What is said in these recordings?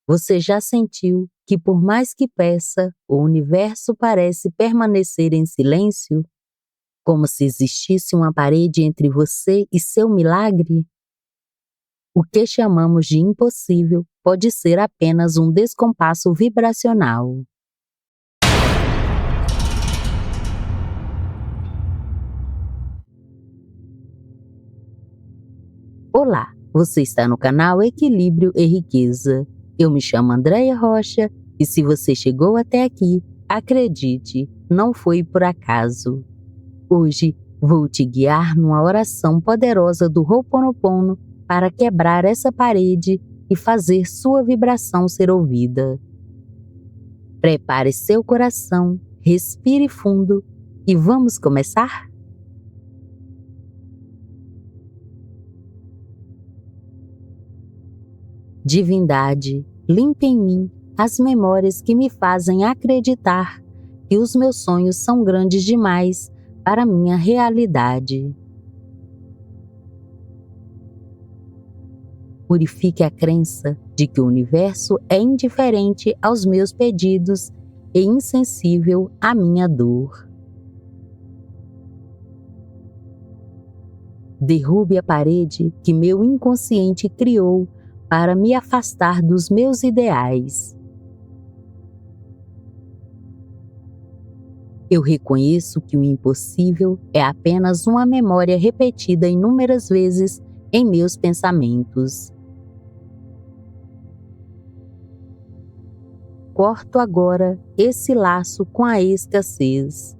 Você já sentiu que, por mais que peça, o universo parece permanecer em silêncio? Como se existisse uma parede entre você e seu milagre? O que chamamos de impossível pode ser apenas um descompasso vibracional. Olá, você está no canal Equilíbrio e Riqueza. Eu me chamo Andréia Rocha e se você chegou até aqui, acredite, não foi por acaso. Hoje vou te guiar numa oração poderosa do Ho'oponopono para quebrar essa parede e fazer sua vibração ser ouvida. Prepare seu coração, respire fundo e vamos começar? Divindade, limpe em mim as memórias que me fazem acreditar que os meus sonhos são grandes demais para minha realidade. Purifique a crença de que o universo é indiferente aos meus pedidos e insensível à minha dor. Derrube a parede que meu inconsciente criou para me afastar dos meus ideais. Eu reconheço que o impossível é apenas uma memória repetida inúmeras vezes em meus pensamentos. Corto agora esse laço com a escassez.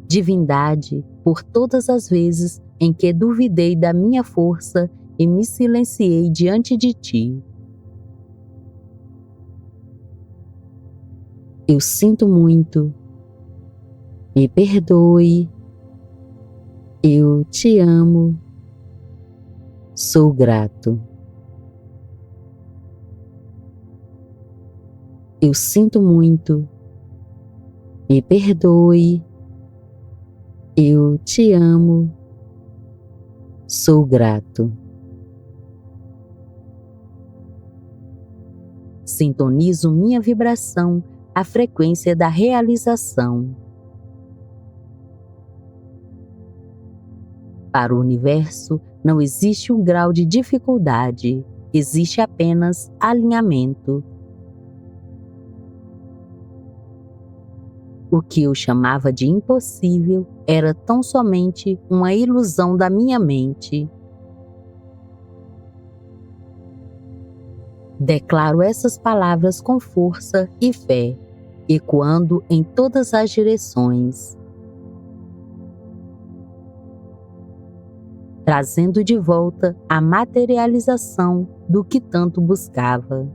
Divindade, por todas as vezes em que duvidei da minha força e me silenciei diante de ti. Eu sinto muito. Me perdoe. Eu te amo. Sou grato. Eu sinto muito. Me perdoe. Eu te amo. Sou grato. Sintonizo minha vibração à frequência da realização. Para o universo não existe um grau de dificuldade, existe apenas alinhamento. O que eu chamava de impossível era tão somente uma ilusão da minha mente. Declaro essas palavras com força e fé, ecoando em todas as direções, trazendo de volta a materialização do que tanto buscava.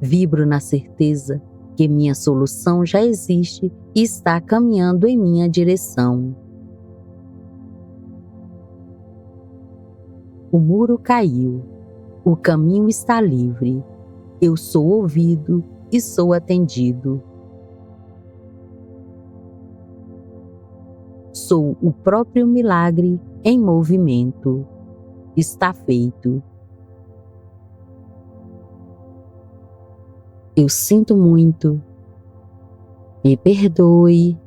Vibro na certeza que minha solução já existe e está caminhando em minha direção. O muro caiu, o caminho está livre, eu sou ouvido e sou atendido. Sou o próprio milagre em movimento. Está feito. Eu sinto muito. Me perdoe.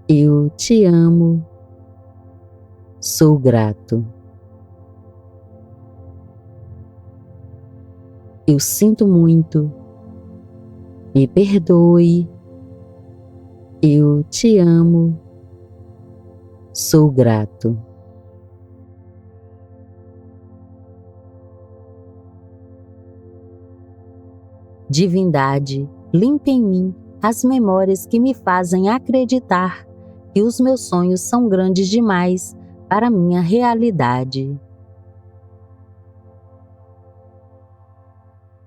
Eu te amo. Sou grato. Eu sinto muito. Me perdoe. Eu te amo. Sou grato. Divindade, limpe em mim as memórias que me fazem acreditar que os meus sonhos são grandes demais para minha realidade.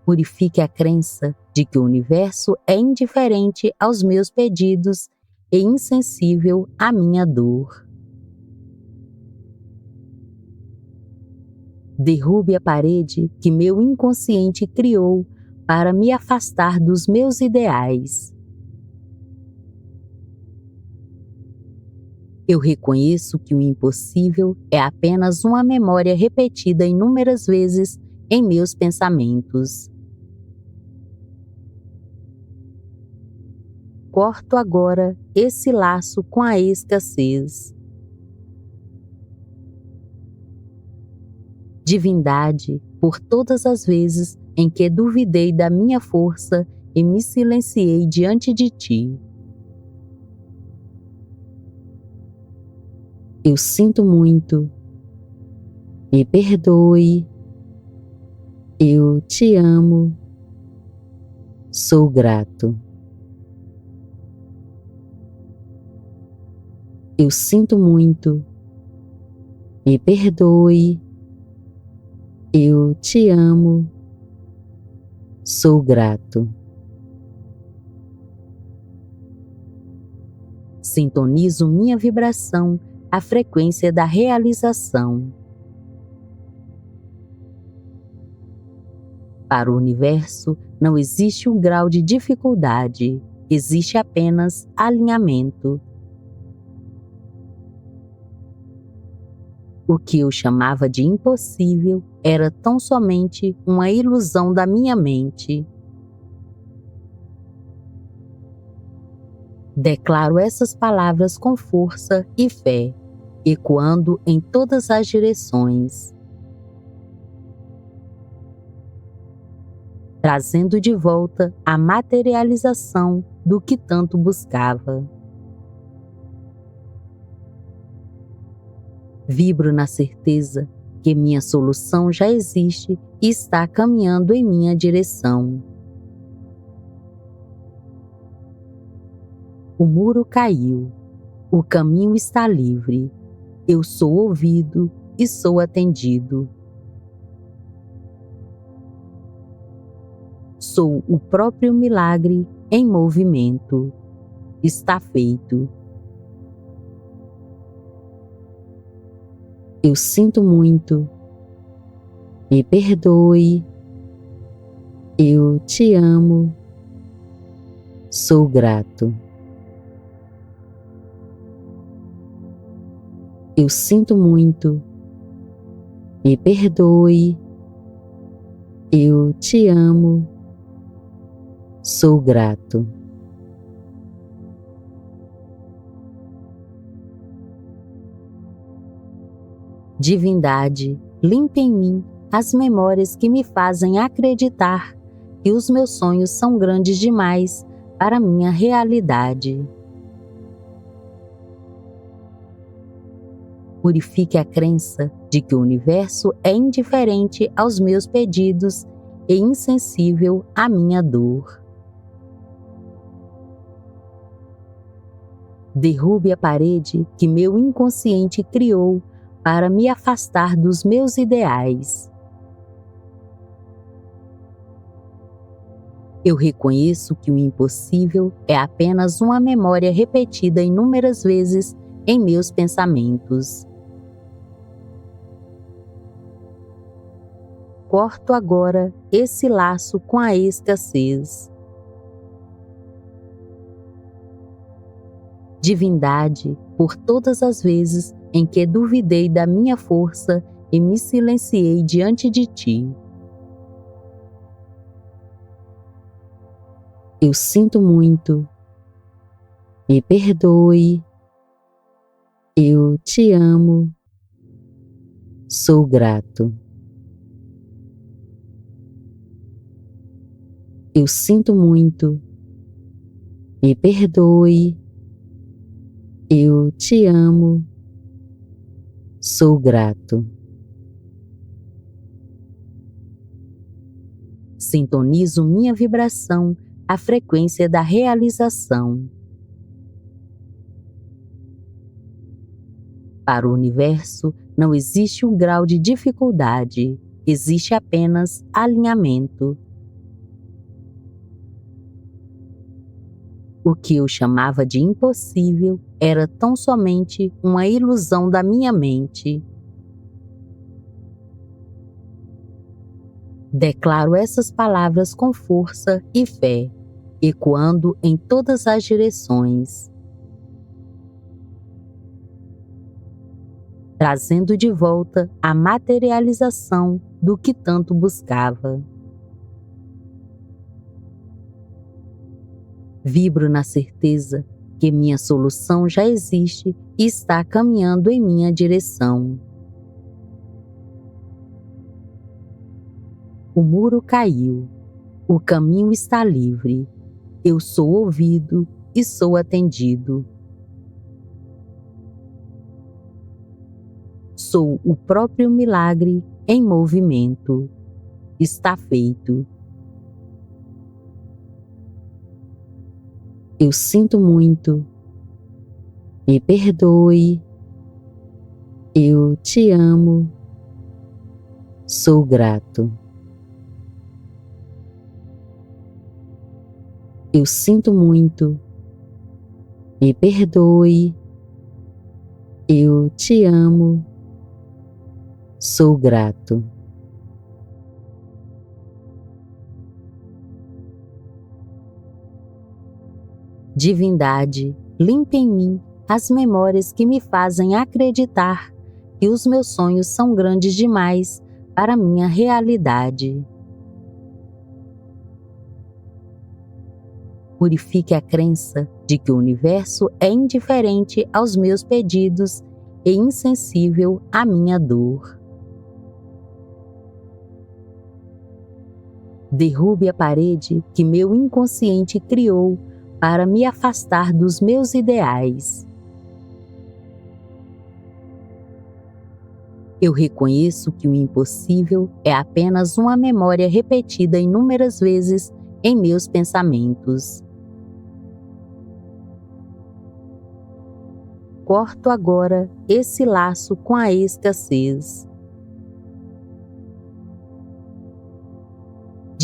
Purifique a crença de que o universo é indiferente aos meus pedidos e insensível à minha dor. Derrube a parede que meu inconsciente criou para me afastar dos meus ideais. Eu reconheço que o impossível é apenas uma memória repetida inúmeras vezes em meus pensamentos. Corto agora esse laço com a escassez. Divindade, por todas as vezes em que duvidei da minha força e me silenciei diante de ti. Eu sinto muito. Me perdoe. Eu te amo. Sou grato. Eu sinto muito. Me perdoe. Eu te amo. Sou grato. Sintonizo minha vibração à frequência da realização. Para o universo não existe um grau de dificuldade, existe apenas alinhamento. O que eu chamava de impossível era tão somente uma ilusão da minha mente. Declaro essas palavras com força e fé, ecoando em todas as direções, trazendo de volta a materialização do que tanto buscava. Vibro na certeza que minha solução já existe e está caminhando em minha direção. O muro caiu, o caminho está livre, eu sou ouvido e sou atendido. Sou o próprio milagre em movimento. Está feito. Eu sinto muito. Me perdoe. Eu te amo. Sou grato. Eu sinto muito. Me perdoe. Eu te amo. Sou grato. Divindade, limpe em mim as memórias que me fazem acreditar que os meus sonhos são grandes demais para minha realidade. Purifique a crença de que o universo é indiferente aos meus pedidos e insensível à minha dor. Derrube a parede que meu inconsciente criou para me afastar dos meus ideais. Eu reconheço que o impossível é apenas uma memória repetida inúmeras vezes em meus pensamentos. Corto agora esse laço com a escassez. Divindade, por todas as vezes em que duvidei da minha força e me silenciei diante de ti. Eu sinto muito. Me perdoe. Eu te amo. Sou grato. Eu sinto muito. Me perdoe. Eu te amo. Sou grato. Sintonizo minha vibração à frequência da realização. Para o universo não existe um grau de dificuldade, existe apenas alinhamento. O que eu chamava de impossível era tão somente uma ilusão da minha mente. Declaro essas palavras com força e fé, ecoando em todas as direções, trazendo de volta a materialização do que tanto buscava. Vibro na certeza que minha solução já existe e está caminhando em minha direção. O muro caiu, o caminho está livre, eu sou ouvido e sou atendido. Sou o próprio milagre em movimento. Está feito. Eu sinto muito. Me perdoe. Eu te amo. Sou grato. Eu sinto muito. Me perdoe. Eu te amo. Sou grato. Divindade, limpe em mim as memórias que me fazem acreditar que os meus sonhos são grandes demais para minha realidade. Purifique a crença de que o universo é indiferente aos meus pedidos e insensível à minha dor. Derrube a parede que meu inconsciente criou para me afastar dos meus ideais. Eu reconheço que o impossível é apenas uma memória repetida inúmeras vezes em meus pensamentos. Corto agora esse laço com a escassez.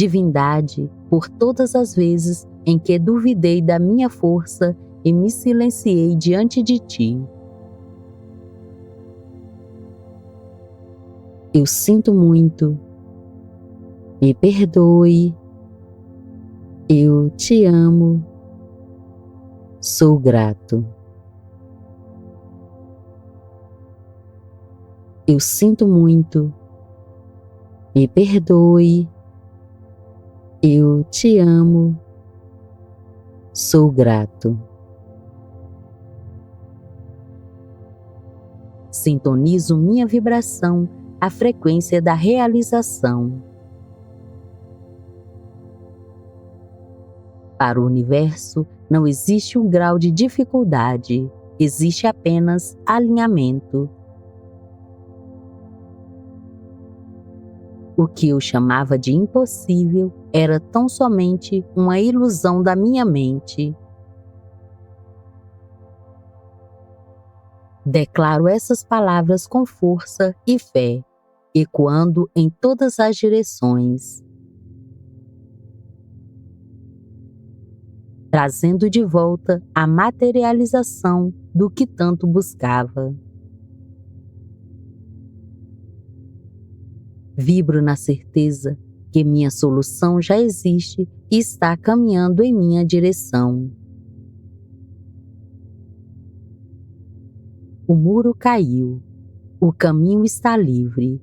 Divindade, por todas as vezes em que duvidei da minha força e me silenciei diante de ti. Eu sinto muito. Me perdoe. Eu te amo. Sou grato. Eu sinto muito. Me perdoe. Eu te amo. Sou grato. Sintonizo minha vibração à frequência da realização. Para o universo não existe um grau de dificuldade, existe apenas alinhamento. O que eu chamava de impossível era tão somente uma ilusão da minha mente. Declaro essas palavras com força e fé, ecoando em todas as direções, trazendo de volta a materialização do que tanto buscava. Vibro na certeza que minha solução já existe e está caminhando em minha direção. O muro caiu, o caminho está livre,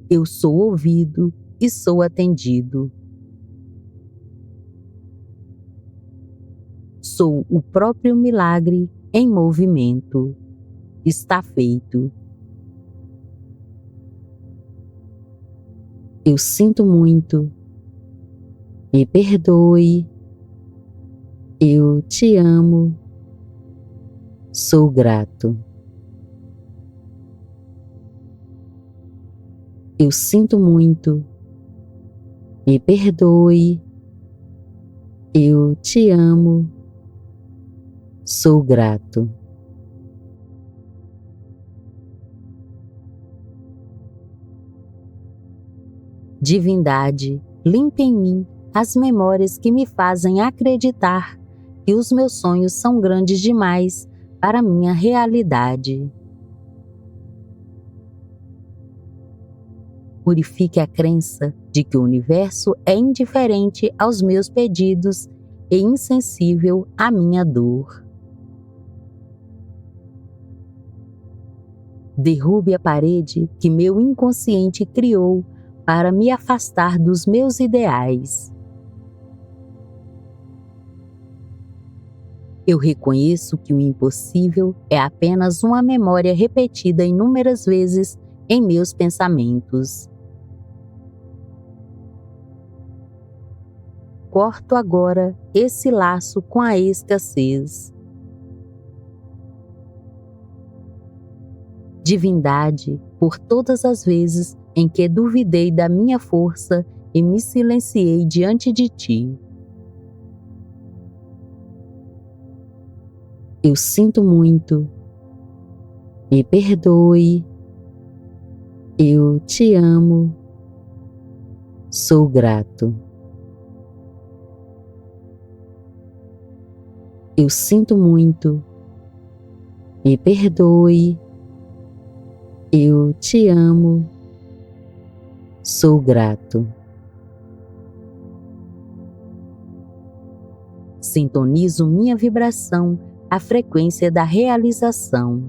eu sou ouvido e sou atendido. Sou o próprio milagre em movimento. Está feito. Eu sinto muito. Me perdoe. Eu te amo. Sou grato. Eu sinto muito. Me perdoe. Eu te amo. Sou grato. Divindade, limpe em mim as memórias que me fazem acreditar que os meus sonhos são grandes demais para minha realidade. Purifique a crença de que o universo é indiferente aos meus pedidos e insensível à minha dor. Derrube a parede que meu inconsciente criou para me afastar dos meus ideais. Eu reconheço que o impossível é apenas uma memória repetida inúmeras vezes em meus pensamentos. Corto agora esse laço com a escassez. Divindade, por todas as vezes em que duvidei da minha força e me silenciei diante de ti. Eu sinto muito. Me perdoe. Eu te amo. Sou grato. Eu sinto muito. Me perdoe. Eu te amo. Sou grato. Sintonizo minha vibração à frequência da realização.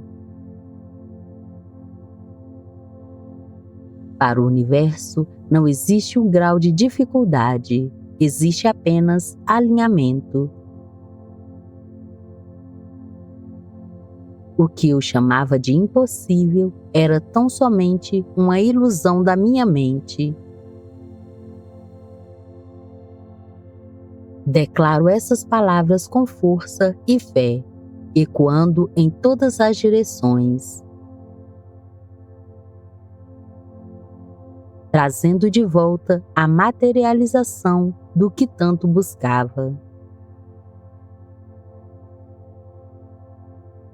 Para o universo não existe um grau de dificuldade, existe apenas alinhamento. O que eu chamava de impossível era tão somente uma ilusão da minha mente. Declaro essas palavras com força e fé, ecoando em todas as direções, trazendo de volta a materialização do que tanto buscava.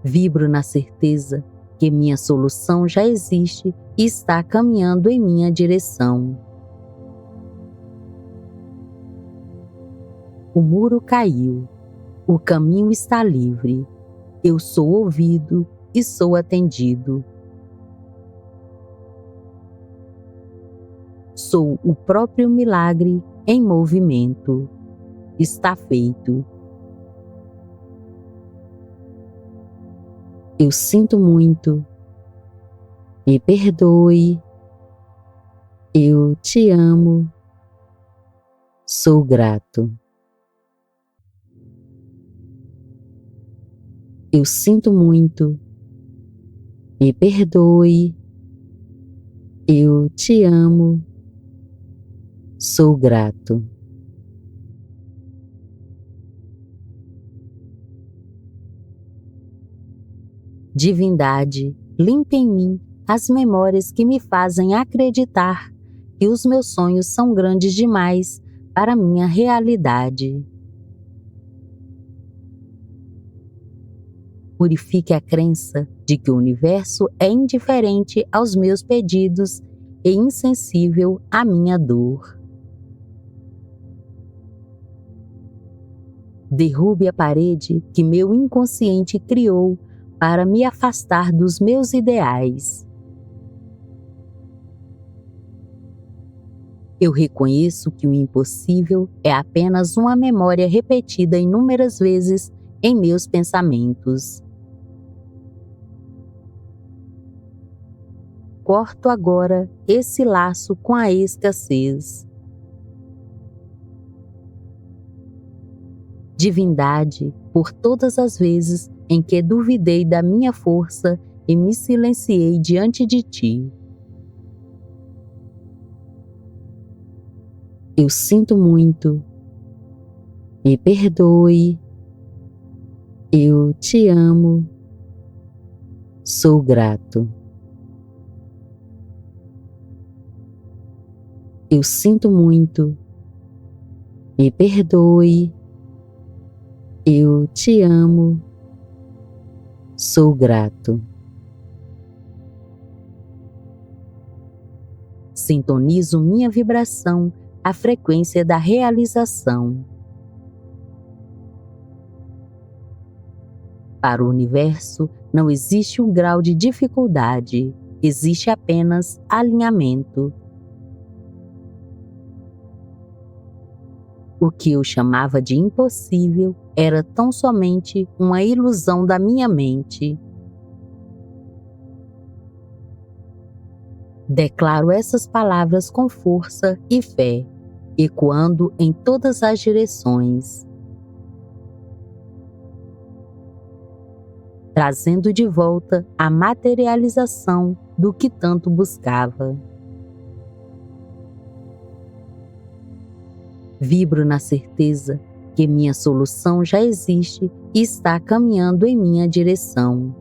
Vibro na certeza que minha solução já existe e está caminhando em minha direção. O muro caiu, o caminho está livre, eu sou ouvido e sou atendido. Sou o próprio milagre em movimento. Está feito. Eu sinto muito. Me perdoe. Eu te amo. Sou grato. Eu sinto muito. Me perdoe. Eu te amo. Sou grato. Divindade, limpe em mim as memórias que me fazem acreditar que os meus sonhos são grandes demais para minha realidade. Purifique a crença de que o universo é indiferente aos meus pedidos e insensível à minha dor. Derrube a parede que meu inconsciente criou para me afastar dos meus ideais. Eu reconheço que o impossível é apenas uma memória repetida inúmeras vezes em meus pensamentos. Corto agora esse laço com a escassez. Divindade, por todas as vezes em que duvidei da minha força e me silenciei diante de ti. Eu sinto muito. Me perdoe. Eu te amo. Sou grato. Eu sinto muito. Me perdoe. Eu te amo. Sou grato. Sintonizo minha vibração à frequência da realização. Para o universo não existe um grau de dificuldade, existe apenas alinhamento. O que eu chamava de impossível era tão somente uma ilusão da minha mente. Declaro essas palavras com força e fé, ecoando em todas as direções, trazendo de volta a materialização do que tanto buscava. Vibro na certeza que minha solução já existe e está caminhando em minha direção.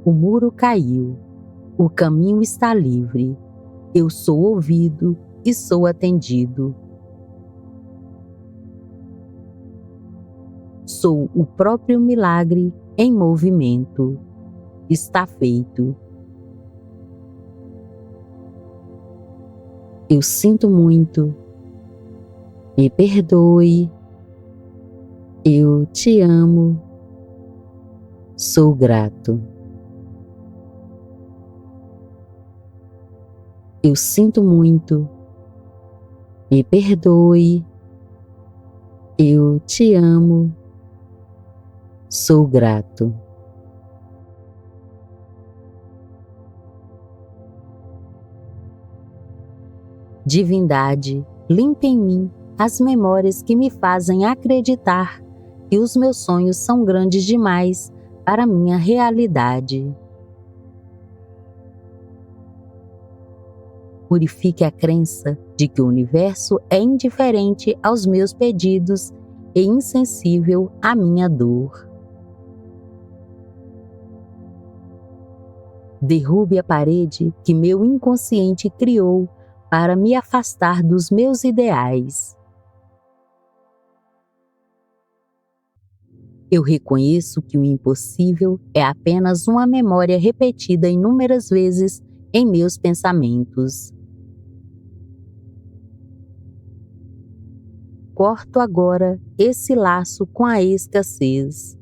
O muro caiu, o caminho está livre, eu sou ouvido e sou atendido. Sou o próprio milagre em movimento. Está feito. Eu sinto muito. Me perdoe. Eu te amo. Sou grato. Eu sinto muito. Me perdoe. Eu te amo. Sou grato. Divindade, limpe em mim as memórias que me fazem acreditar que os meus sonhos são grandes demais para minha realidade. Purifique a crença de que o universo é indiferente aos meus pedidos e insensível à minha dor. Derrube a parede que meu inconsciente criou para me afastar dos meus ideais. Eu reconheço que o impossível é apenas uma memória repetida inúmeras vezes em meus pensamentos. Corto agora esse laço com a escassez.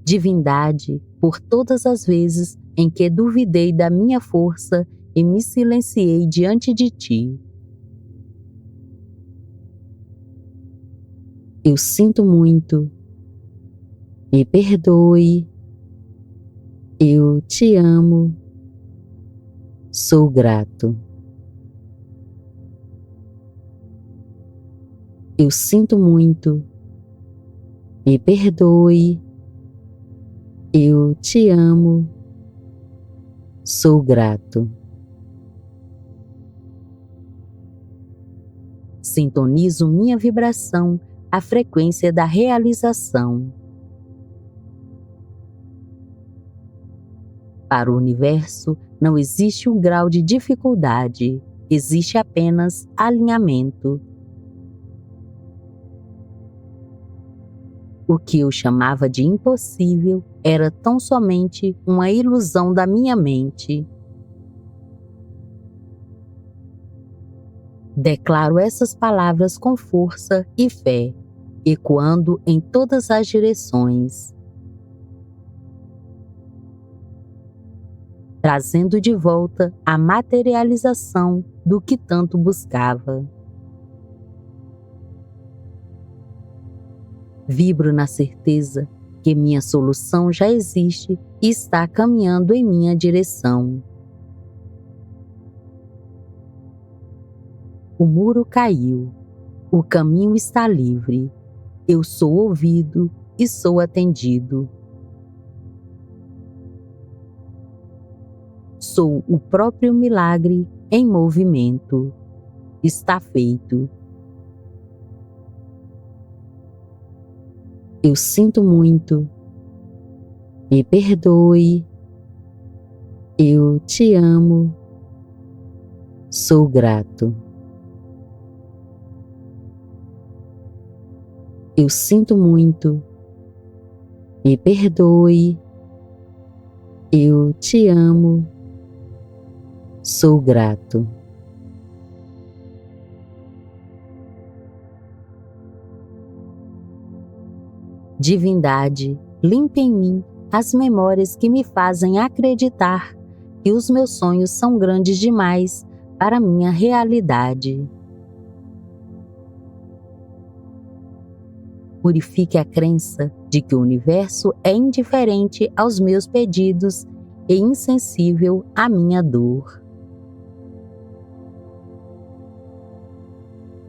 Divindade, por todas as vezes em que duvidei da minha força e me silenciei diante de ti. Eu sinto muito. Me perdoe. Eu te amo. Sou grato. Eu sinto muito. Me perdoe. Eu te amo. Sou grato. Sintonizo minha vibração à frequência da realização. Para o universo não existe um grau de dificuldade, existe apenas alinhamento. O que eu chamava de impossível era tão somente uma ilusão da minha mente. Declaro essas palavras com força e fé, ecoando em todas as direções, trazendo de volta a materialização do que tanto buscava. Vibro na certeza que minha solução já existe e está caminhando em minha direção. O muro caiu, o caminho está livre, eu sou ouvido e sou atendido. Sou o próprio milagre em movimento. Está feito. Eu sinto muito. Me perdoe. Eu te amo. Sou grato. Eu sinto muito. Me perdoe. Eu te amo. Sou grato. Divindade, limpe em mim as memórias que me fazem acreditar que os meus sonhos são grandes demais para minha realidade. Purifique a crença de que o universo é indiferente aos meus pedidos e insensível à minha dor.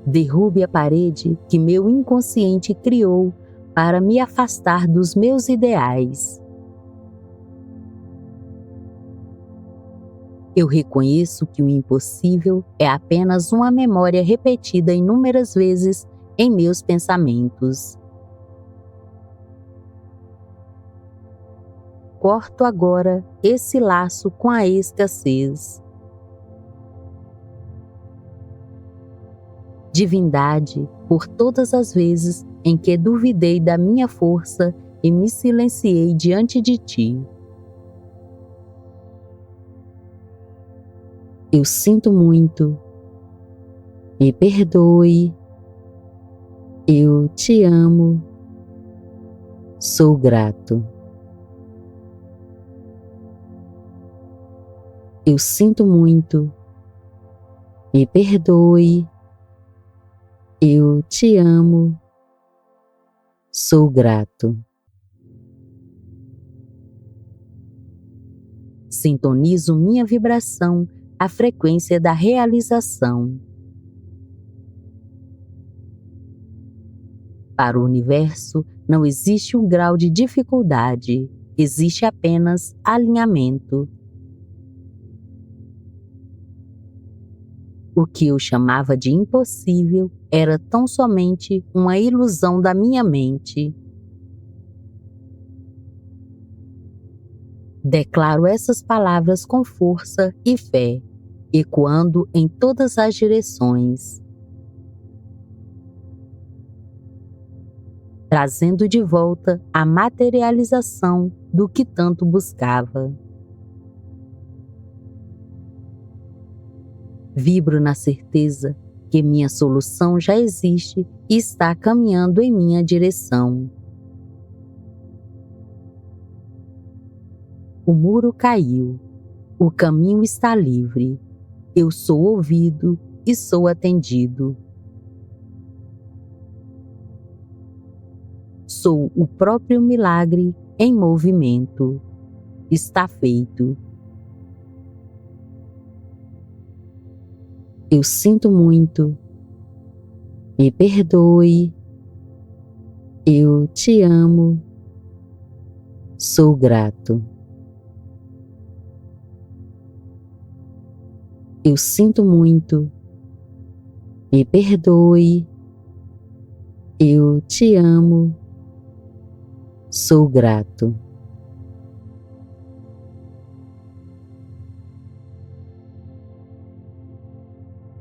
Derrube a parede que meu inconsciente criou para me afastar dos meus ideais. Eu reconheço que o impossível é apenas uma memória repetida inúmeras vezes em meus pensamentos. Corto agora esse laço com a escassez. Divindade, por todas as vezes em que duvidei da minha força e me silenciei diante de ti. Eu sinto muito. Me perdoe. Eu te amo. Sou grato. Eu sinto muito. Me perdoe. Eu te amo. Sou grato. Sintonizo minha vibração à frequência da realização. Para o universo não existe um grau de dificuldade, existe apenas alinhamento. O que eu chamava de impossível era tão somente uma ilusão da minha mente. Declaro essas palavras com força e fé, ecoando em todas as direções, trazendo de volta a materialização do que tanto buscava. Vibro na certeza que minha solução já existe e está caminhando em minha direção. O muro caiu, o caminho está livre, eu sou ouvido e sou atendido. Sou o próprio milagre em movimento. Está feito. Eu sinto muito. Me perdoe. Eu te amo. Sou grato. Eu sinto muito. Me perdoe. Eu te amo. Sou grato.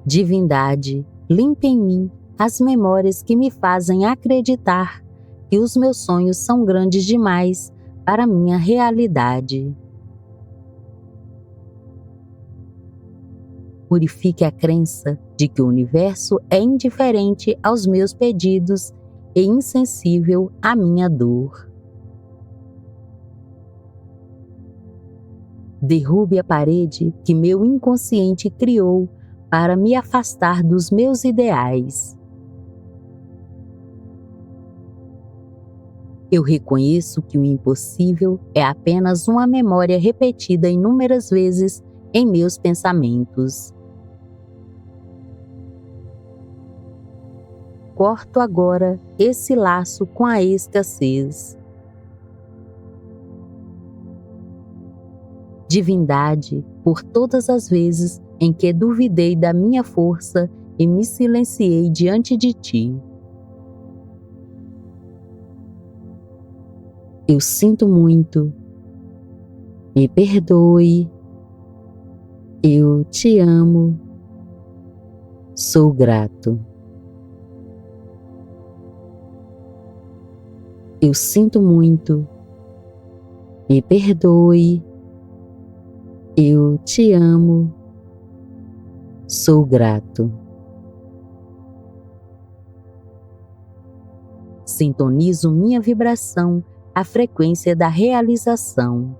Divindade, limpe em mim as memórias que me fazem acreditar que os meus sonhos são grandes demais para minha realidade. Purifique a crença de que o universo é indiferente aos meus pedidos e insensível à minha dor. Derrube a parede que meu inconsciente criou para me afastar dos meus ideais. Eu reconheço que o impossível é apenas uma memória repetida inúmeras vezes em meus pensamentos. Corto agora esse laço com a escassez. Divindade, por todas as vezes em que duvidei da minha força e me silenciei diante de ti. Eu sinto muito. Me perdoe. Eu te amo. Sou grato. Eu sinto muito. Me perdoe. Eu te amo. Sou grato. Sintonizo minha vibração à frequência da realização.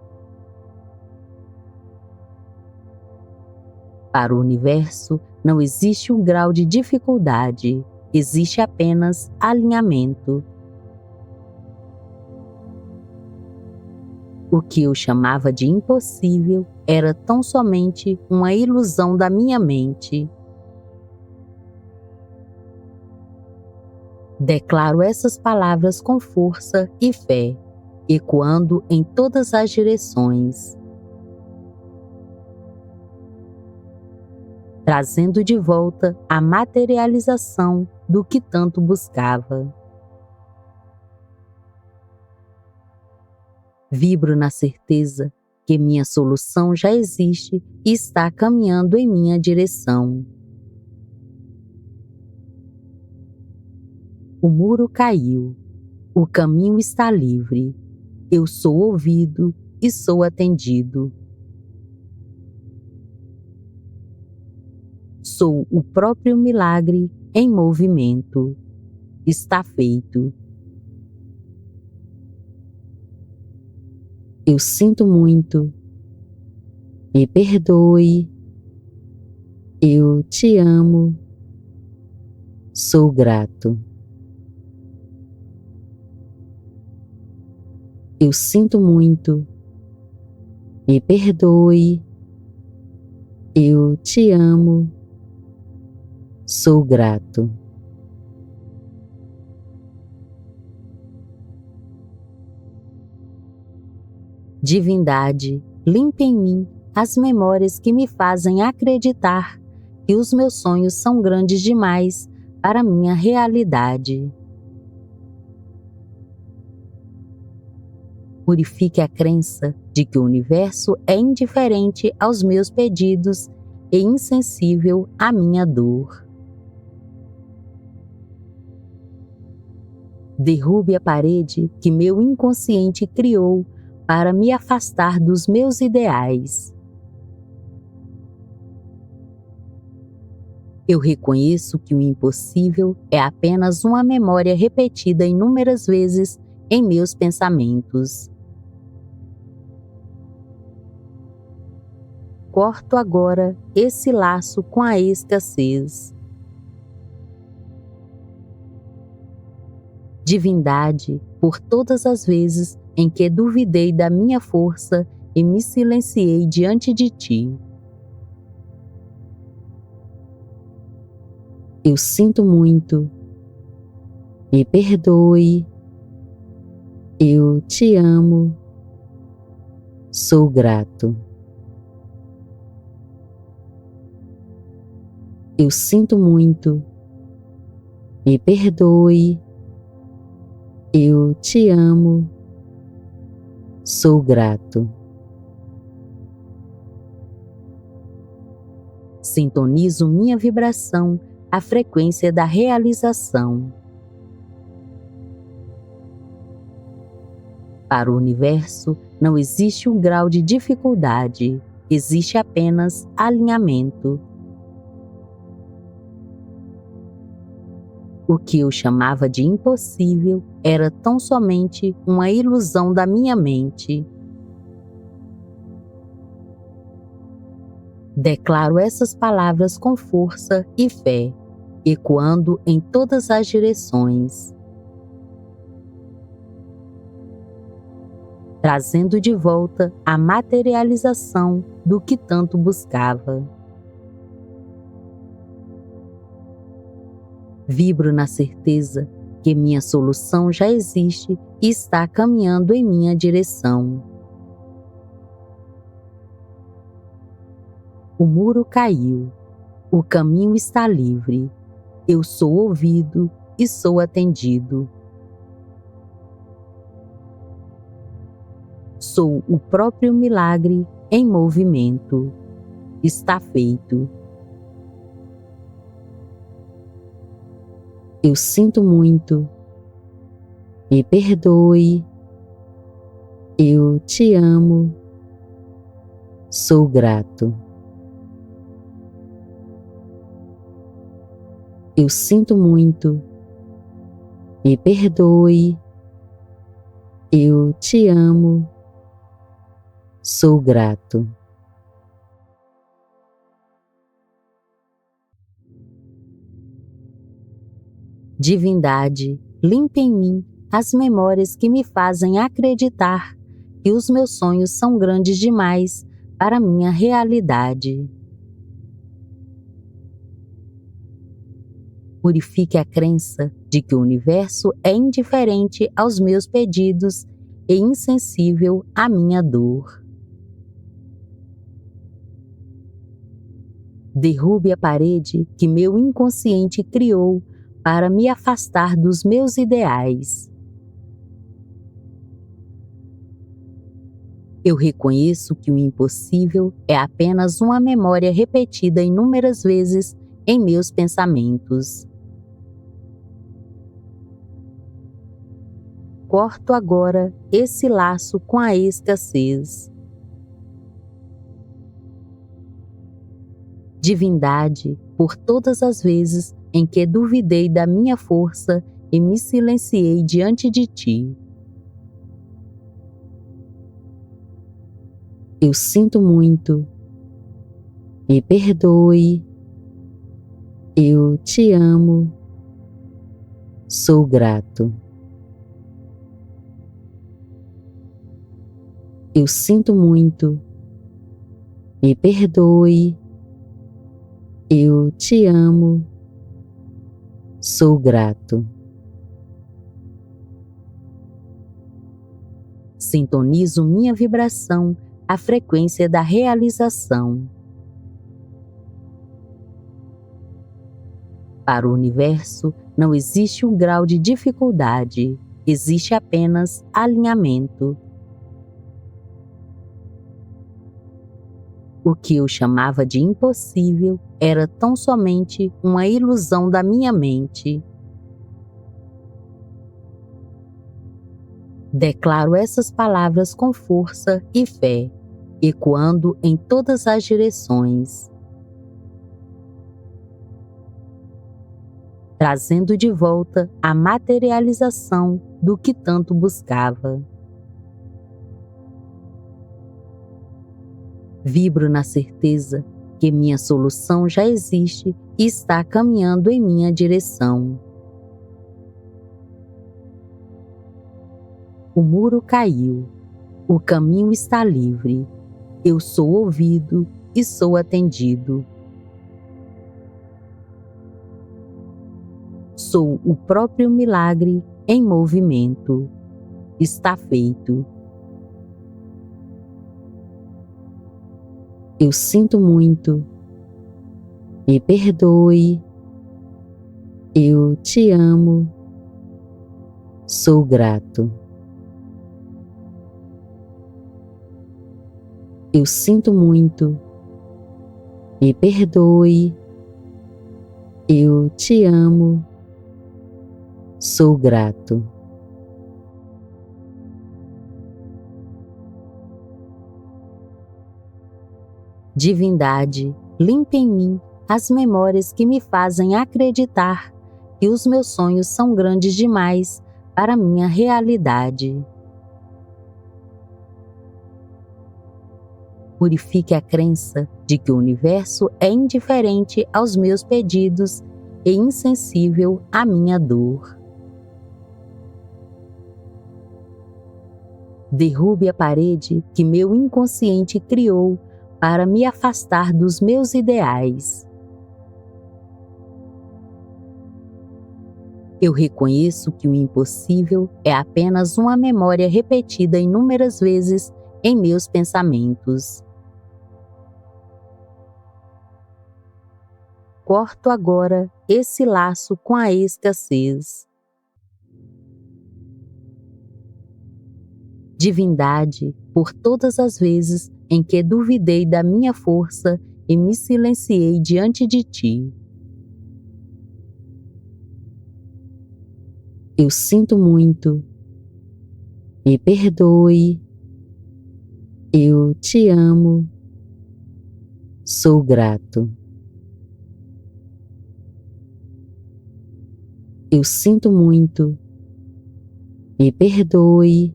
Para o universo não existe um grau de dificuldade, existe apenas alinhamento. O que eu chamava de impossível era tão somente uma ilusão da minha mente. Declaro essas palavras com força e fé, ecoando em todas as direções, trazendo de volta a materialização do que tanto buscava. Vibro na certeza que minha solução já existe e está caminhando em minha direção. O muro caiu, o caminho está livre, eu sou ouvido e sou atendido. Sou o próprio milagre em movimento. Está feito. Eu sinto muito. Me perdoe. Eu te amo. Sou grato. Eu sinto muito. Me perdoe. Eu te amo. Sou grato. Divindade, limpe em mim as memórias que me fazem acreditar que os meus sonhos são grandes demais para minha realidade. Purifique a crença de que o universo é indiferente aos meus pedidos e insensível à minha dor. Derrube a parede que meu inconsciente criou para me afastar dos meus ideais. Eu reconheço que o impossível é apenas uma memória repetida inúmeras vezes em meus pensamentos. Corto agora esse laço com a escassez. Divindade, por todas as vezes em que duvidei da minha força e me silenciei diante de ti. Eu sinto muito. Me perdoe. Eu te amo. Sou grato. Eu sinto muito. Me perdoe. Eu te amo. Sou grato. Sintonizo minha vibração à frequência da realização. Para o universo não existe um grau de dificuldade, existe apenas alinhamento. O que eu chamava de impossível era tão somente uma ilusão da minha mente. Declaro essas palavras com força e fé, ecoando em todas as direções, trazendo de volta a materialização do que tanto buscava. Vibro na certeza que minha solução já existe e está caminhando em minha direção. O muro caiu, o caminho está livre, eu sou ouvido e sou atendido. Sou o próprio milagre em movimento. Está feito. Eu sinto muito. Me perdoe. Eu te amo. Sou grato. Eu sinto muito. Me perdoe. Eu te amo. Sou grato. Divindade, limpe em mim as memórias que me fazem acreditar que os meus sonhos são grandes demais para minha realidade. Purifique a crença de que o universo é indiferente aos meus pedidos e insensível à minha dor. Derrube a parede que meu inconsciente criou para me afastar dos meus ideais. Eu reconheço que o impossível é apenas uma memória repetida inúmeras vezes em meus pensamentos. Corto agora esse laço com a escassez. Divindade, por todas as vezes em que duvidei da minha força e me silenciei diante de ti. Eu sinto muito. Me perdoe. Eu te amo. Sou grato. Eu sinto muito. Me perdoe. Eu te amo. Sou grato. Sintonizo minha vibração à frequência da realização. Para o universo não existe um grau de dificuldade, existe apenas alinhamento. O que eu chamava de impossível era tão somente uma ilusão da minha mente. Declaro essas palavras com força e fé, ecoando em todas as direções, trazendo de volta a materialização do que tanto buscava. Vibro na certeza que minha solução já existe e está caminhando em minha direção. O muro caiu, o caminho está livre, eu sou ouvido e sou atendido. Sou o próprio milagre em movimento. Está feito. Eu sinto muito. Me perdoe. Eu te amo. Sou grato. Eu sinto muito. Me perdoe. Eu te amo. Sou grato. Divindade, limpe em mim as memórias que me fazem acreditar que os meus sonhos são grandes demais para minha realidade. Purifique a crença de que o universo é indiferente aos meus pedidos e insensível à minha dor. Derrube a parede que meu inconsciente criou para me afastar dos meus ideais. Eu reconheço que o impossível é apenas uma memória repetida inúmeras vezes em meus pensamentos. Corto agora esse laço com a escassez. Divindade, por todas as vezes em que duvidei da minha força e me silenciei diante de ti. Eu sinto muito. Me perdoe. Eu te amo. Sou grato. Eu sinto muito. Me perdoe.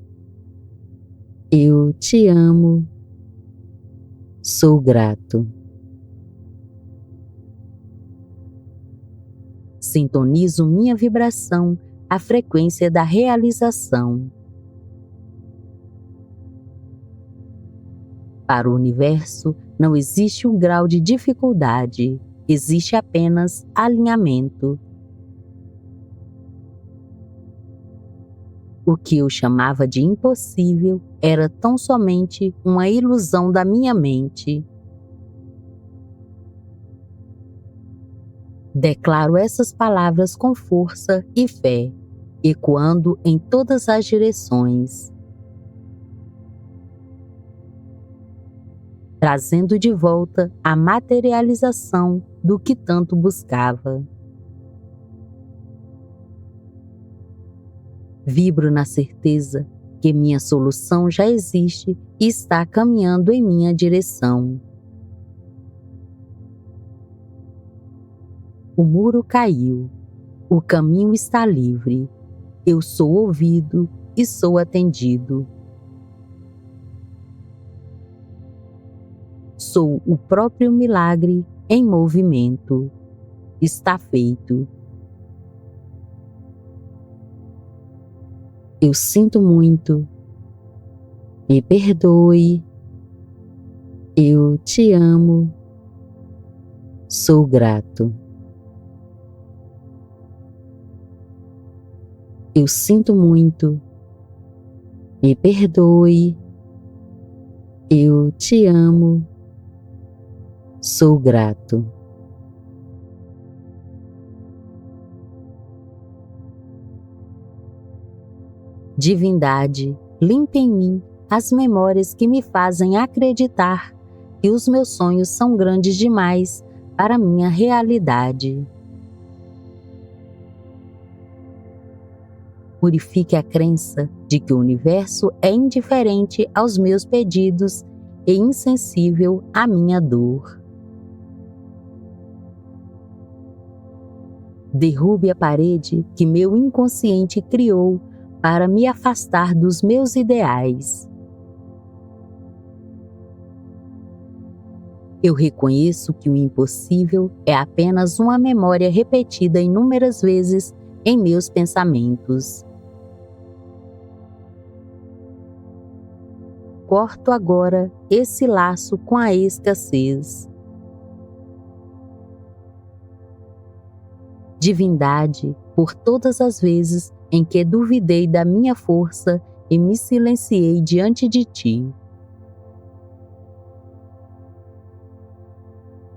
Eu te amo. Sou grato. Sintonizo minha vibração à frequência da realização. Para o universo, não existe um grau de dificuldade, existe apenas alinhamento. O que eu chamava de impossível era tão somente uma ilusão da minha mente. Declaro essas palavras com força e fé, ecoando em todas as direções, trazendo de volta a materialização do que tanto buscava. Vibro na certeza que minha solução já existe e está caminhando em minha direção. O muro caiu, o caminho está livre, eu sou ouvido e sou atendido. Sou o próprio milagre em movimento. Está feito. Eu sinto muito. Me perdoe. Eu te amo. Sou grato. Eu sinto muito. Me perdoe. Eu te amo. Sou grato. Divindade, limpe em mim as memórias que me fazem acreditar que os meus sonhos são grandes demais para minha realidade. Purifique a crença de que o universo é indiferente aos meus pedidos e insensível à minha dor. Derrube a parede que meu inconsciente criou para me afastar dos meus ideais. Eu reconheço que o impossível é apenas uma memória repetida inúmeras vezes em meus pensamentos. Corto agora esse laço com a escassez. Divindade, por todas as vezes em que duvidei da minha força e me silenciei diante de ti.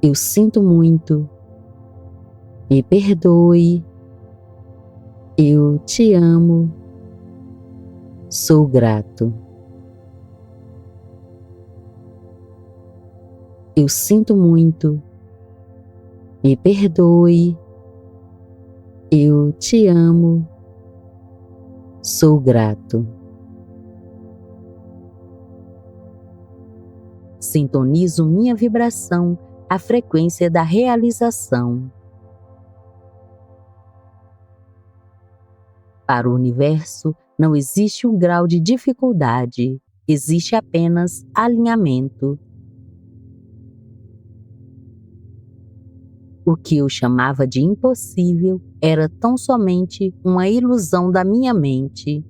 Eu sinto muito. Me perdoe. Eu te amo. Sou grato. Eu sinto muito. Me perdoe. Eu te amo. Sou grato. Sintonizo minha vibração à frequência da realização. Para o universo, não existe um grau de dificuldade, existe apenas alinhamento. O que eu chamava de impossível era tão somente uma ilusão da minha mente.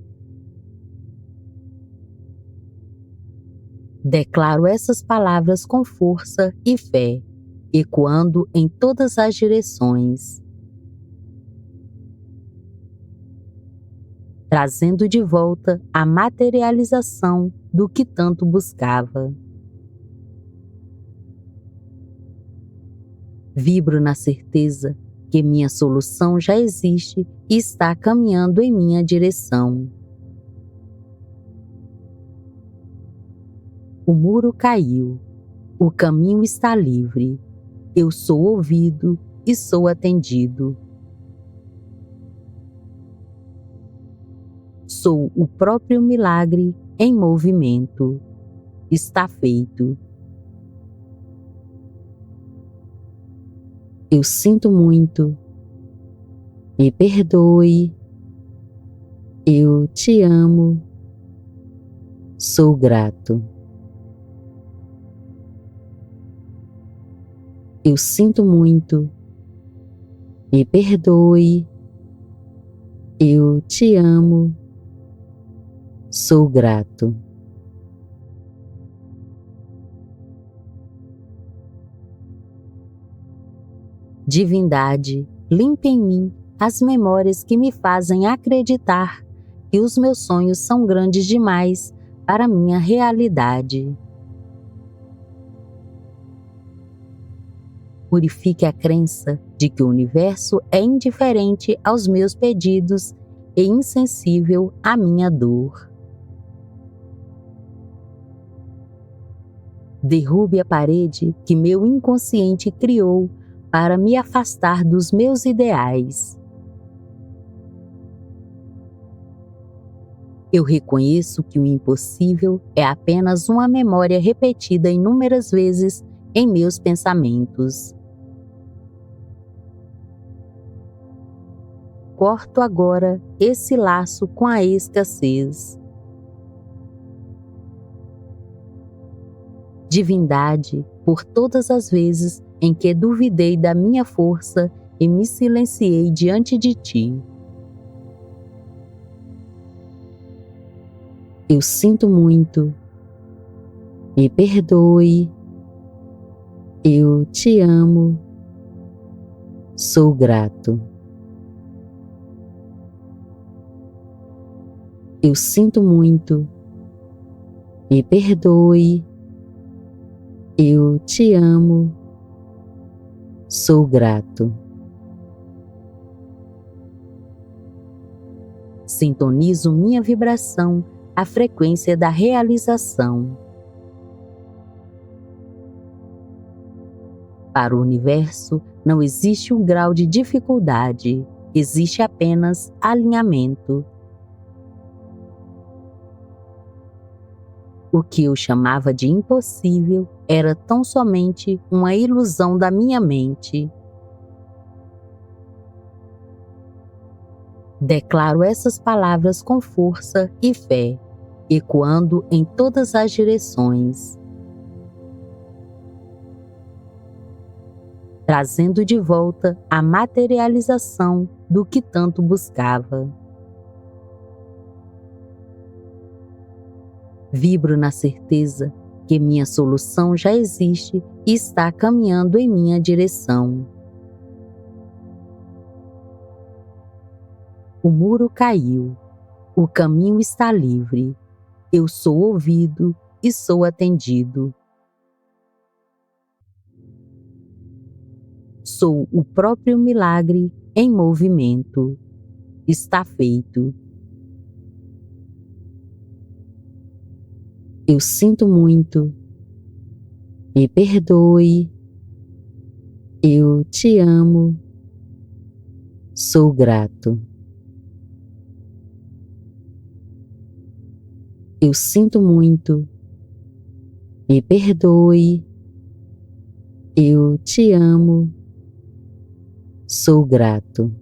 Declaro essas palavras com força e fé, ecoando em todas as direções, trazendo de volta a materialização do que tanto buscava. Vibro na certeza que minha solução já existe e está caminhando em minha direção. O muro caiu, o caminho está livre, eu sou ouvido e sou atendido. Sou o próprio milagre em movimento. Está feito. Eu sinto muito. Me perdoe. Eu te amo. Sou grato. Eu sinto muito. Me perdoe. Eu te amo. Sou grato. Divindade, limpe em mim as memórias que me fazem acreditar que os meus sonhos são grandes demais para minha realidade. Purifique a crença de que o universo é indiferente aos meus pedidos e insensível à minha dor. Derrube a parede que meu inconsciente criou para me afastar dos meus ideais. Eu reconheço que o impossível é apenas uma memória repetida inúmeras vezes em meus pensamentos. Corto agora esse laço com a escassez. Divindade, por todas as vezes em que duvidei da minha força e me silenciei diante de ti. Eu sinto muito. Me perdoe. Eu te amo. Sou grato. Eu sinto muito. Me perdoe. Eu te amo. Sou grato. Sintonizo minha vibração à frequência da realização. Para o universo não existe um grau de dificuldade, existe apenas alinhamento. O que eu chamava de impossível era tão somente uma ilusão da minha mente. Declaro essas palavras com força e fé, ecoando em todas as direções, trazendo de volta a materialização do que tanto buscava. Vibro na certeza que minha solução já existe e está caminhando em minha direção. O muro caiu, o caminho está livre, eu sou ouvido e sou atendido. Sou o próprio milagre em movimento. Está feito. Eu sinto muito. Me perdoe. Eu te amo. Sou grato. Eu sinto muito. Me perdoe. Eu te amo. Sou grato.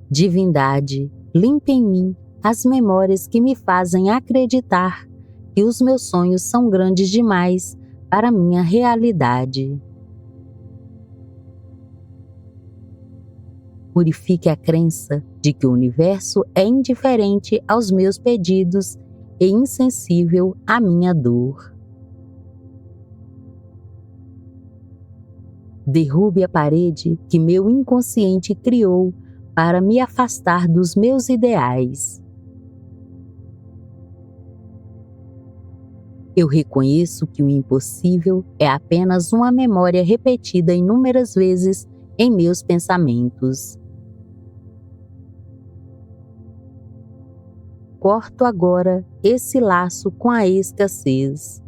Divindade, limpe em mim as memórias que me fazem acreditar que os meus sonhos são grandes demais para minha realidade. Purifique a crença de que o universo é indiferente aos meus pedidos e insensível à minha dor. Derrube a parede que meu inconsciente criou para me afastar dos meus ideais. Eu reconheço que o impossível é apenas uma memória repetida inúmeras vezes em meus pensamentos. Corto agora esse laço com a escassez.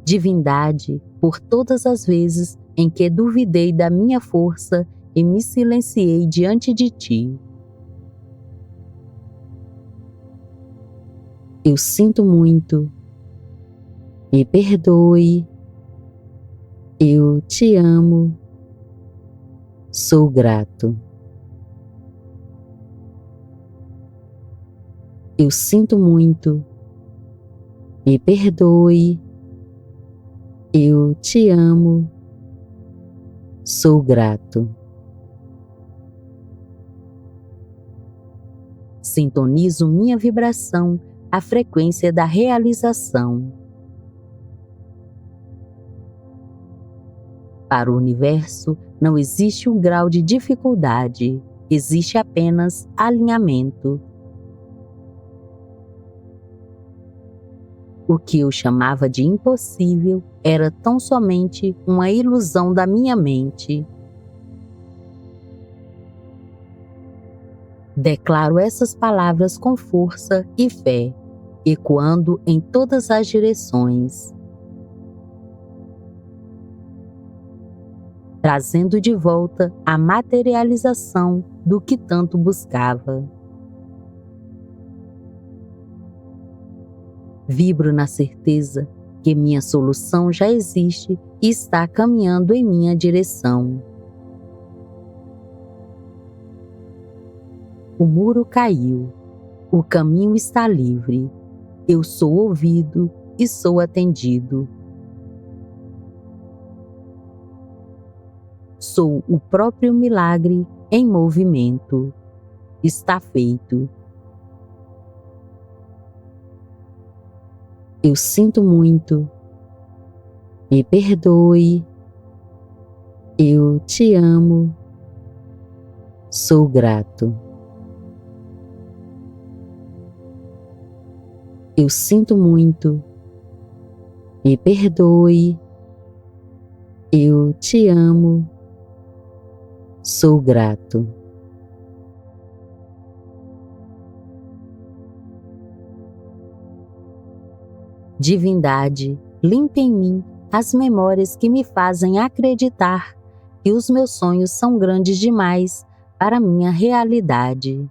Divindade, por todas as vezes em que duvidei da minha força e me silenciei diante de ti. Eu sinto muito. Me perdoe. Eu te amo. Sou grato. Eu sinto muito. Me perdoe. Eu te amo. Sou grato. Sintonizo minha vibração à frequência da realização. Para o universo, não existe um grau de dificuldade, existe apenas alinhamento. O que eu chamava de impossível era tão somente uma ilusão da minha mente. Declaro essas palavras com força e fé, ecoando em todas as direções, trazendo de volta a materialização do que tanto buscava. Vibro na certeza que minha solução já existe e está caminhando em minha direção. O muro caiu, o caminho está livre, eu sou ouvido e sou atendido. Sou o próprio milagre em movimento. Está feito. Eu sinto muito. Me perdoe. Eu te amo. Sou grato. Eu sinto muito. Me perdoe. Eu te amo. Sou grato. Divindade, limpe em mim as memórias que me fazem acreditar que os meus sonhos são grandes demais para minha realidade.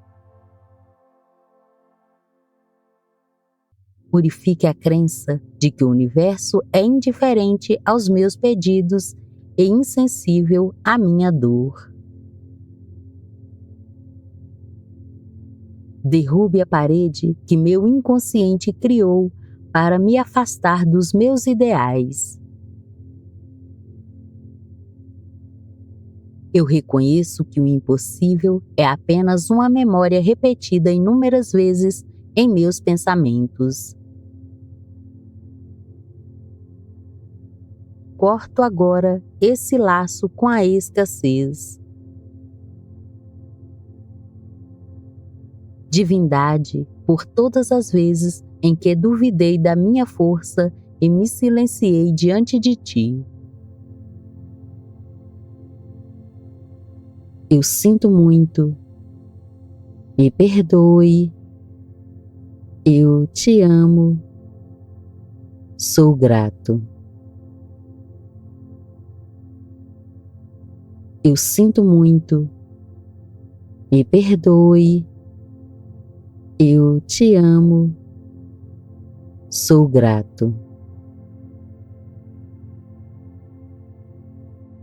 Purifique a crença de que o universo é indiferente aos meus pedidos e insensível à minha dor. Derrube a parede que meu inconsciente criou para me afastar dos meus ideais. Eu reconheço que o impossível é apenas uma memória repetida inúmeras vezes em meus pensamentos. Corto agora esse laço com a escassez. Divindade, por todas as vezes em que duvidei da minha força e me silenciei diante de ti. Eu sinto muito. Me perdoe. Eu te amo. Sou grato. Eu sinto muito. Me perdoe. Eu te amo. Sou grato.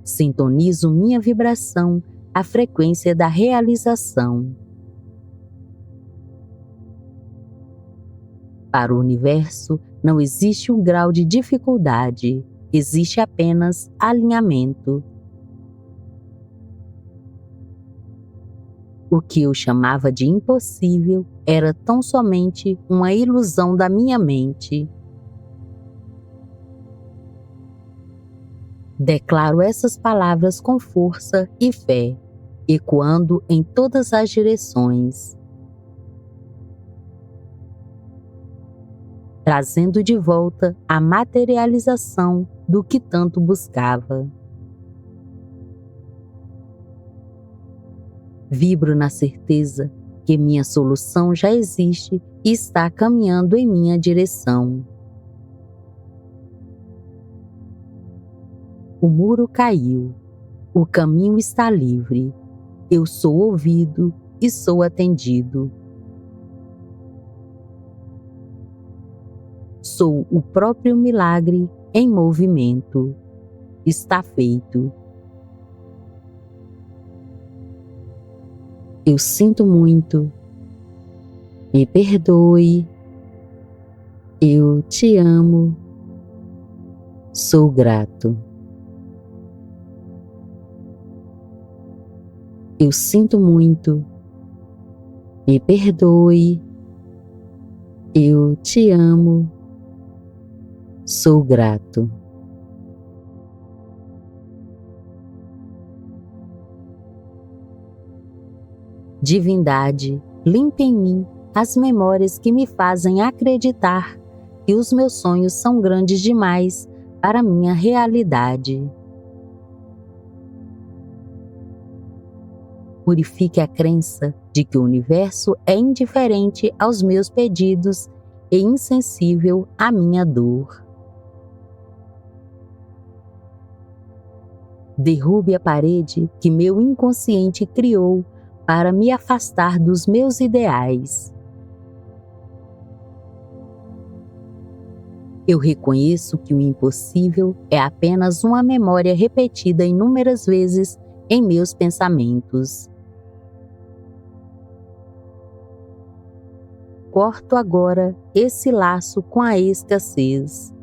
Sintonizo minha vibração à frequência da realização. Para o universo, não existe um grau de dificuldade, existe apenas alinhamento. O que eu chamava de impossível era tão somente uma ilusão da minha mente. Declaro essas palavras com força e fé, ecoando em todas as direções, trazendo de volta a materialização do que tanto buscava. Vibro na certeza que minha solução já existe e está caminhando em minha direção. O muro caiu, o caminho está livre, eu sou ouvido e sou atendido. Sou o próprio milagre em movimento. Está feito. Eu sinto muito. Me perdoe. Eu te amo. Sou grato. Eu sinto muito. me perdoe, eu te amo, sou grato. Divindade, limpe em mim as memórias que me fazem acreditar que os meus sonhos são grandes demais para minha realidade. Purifique a crença de que o universo é indiferente aos meus pedidos e insensível à minha dor. Derrube a parede que meu inconsciente criou para me afastar dos meus ideais. Eu reconheço que o impossível é apenas uma memória repetida inúmeras vezes em meus pensamentos. Corto agora esse laço com a escassez.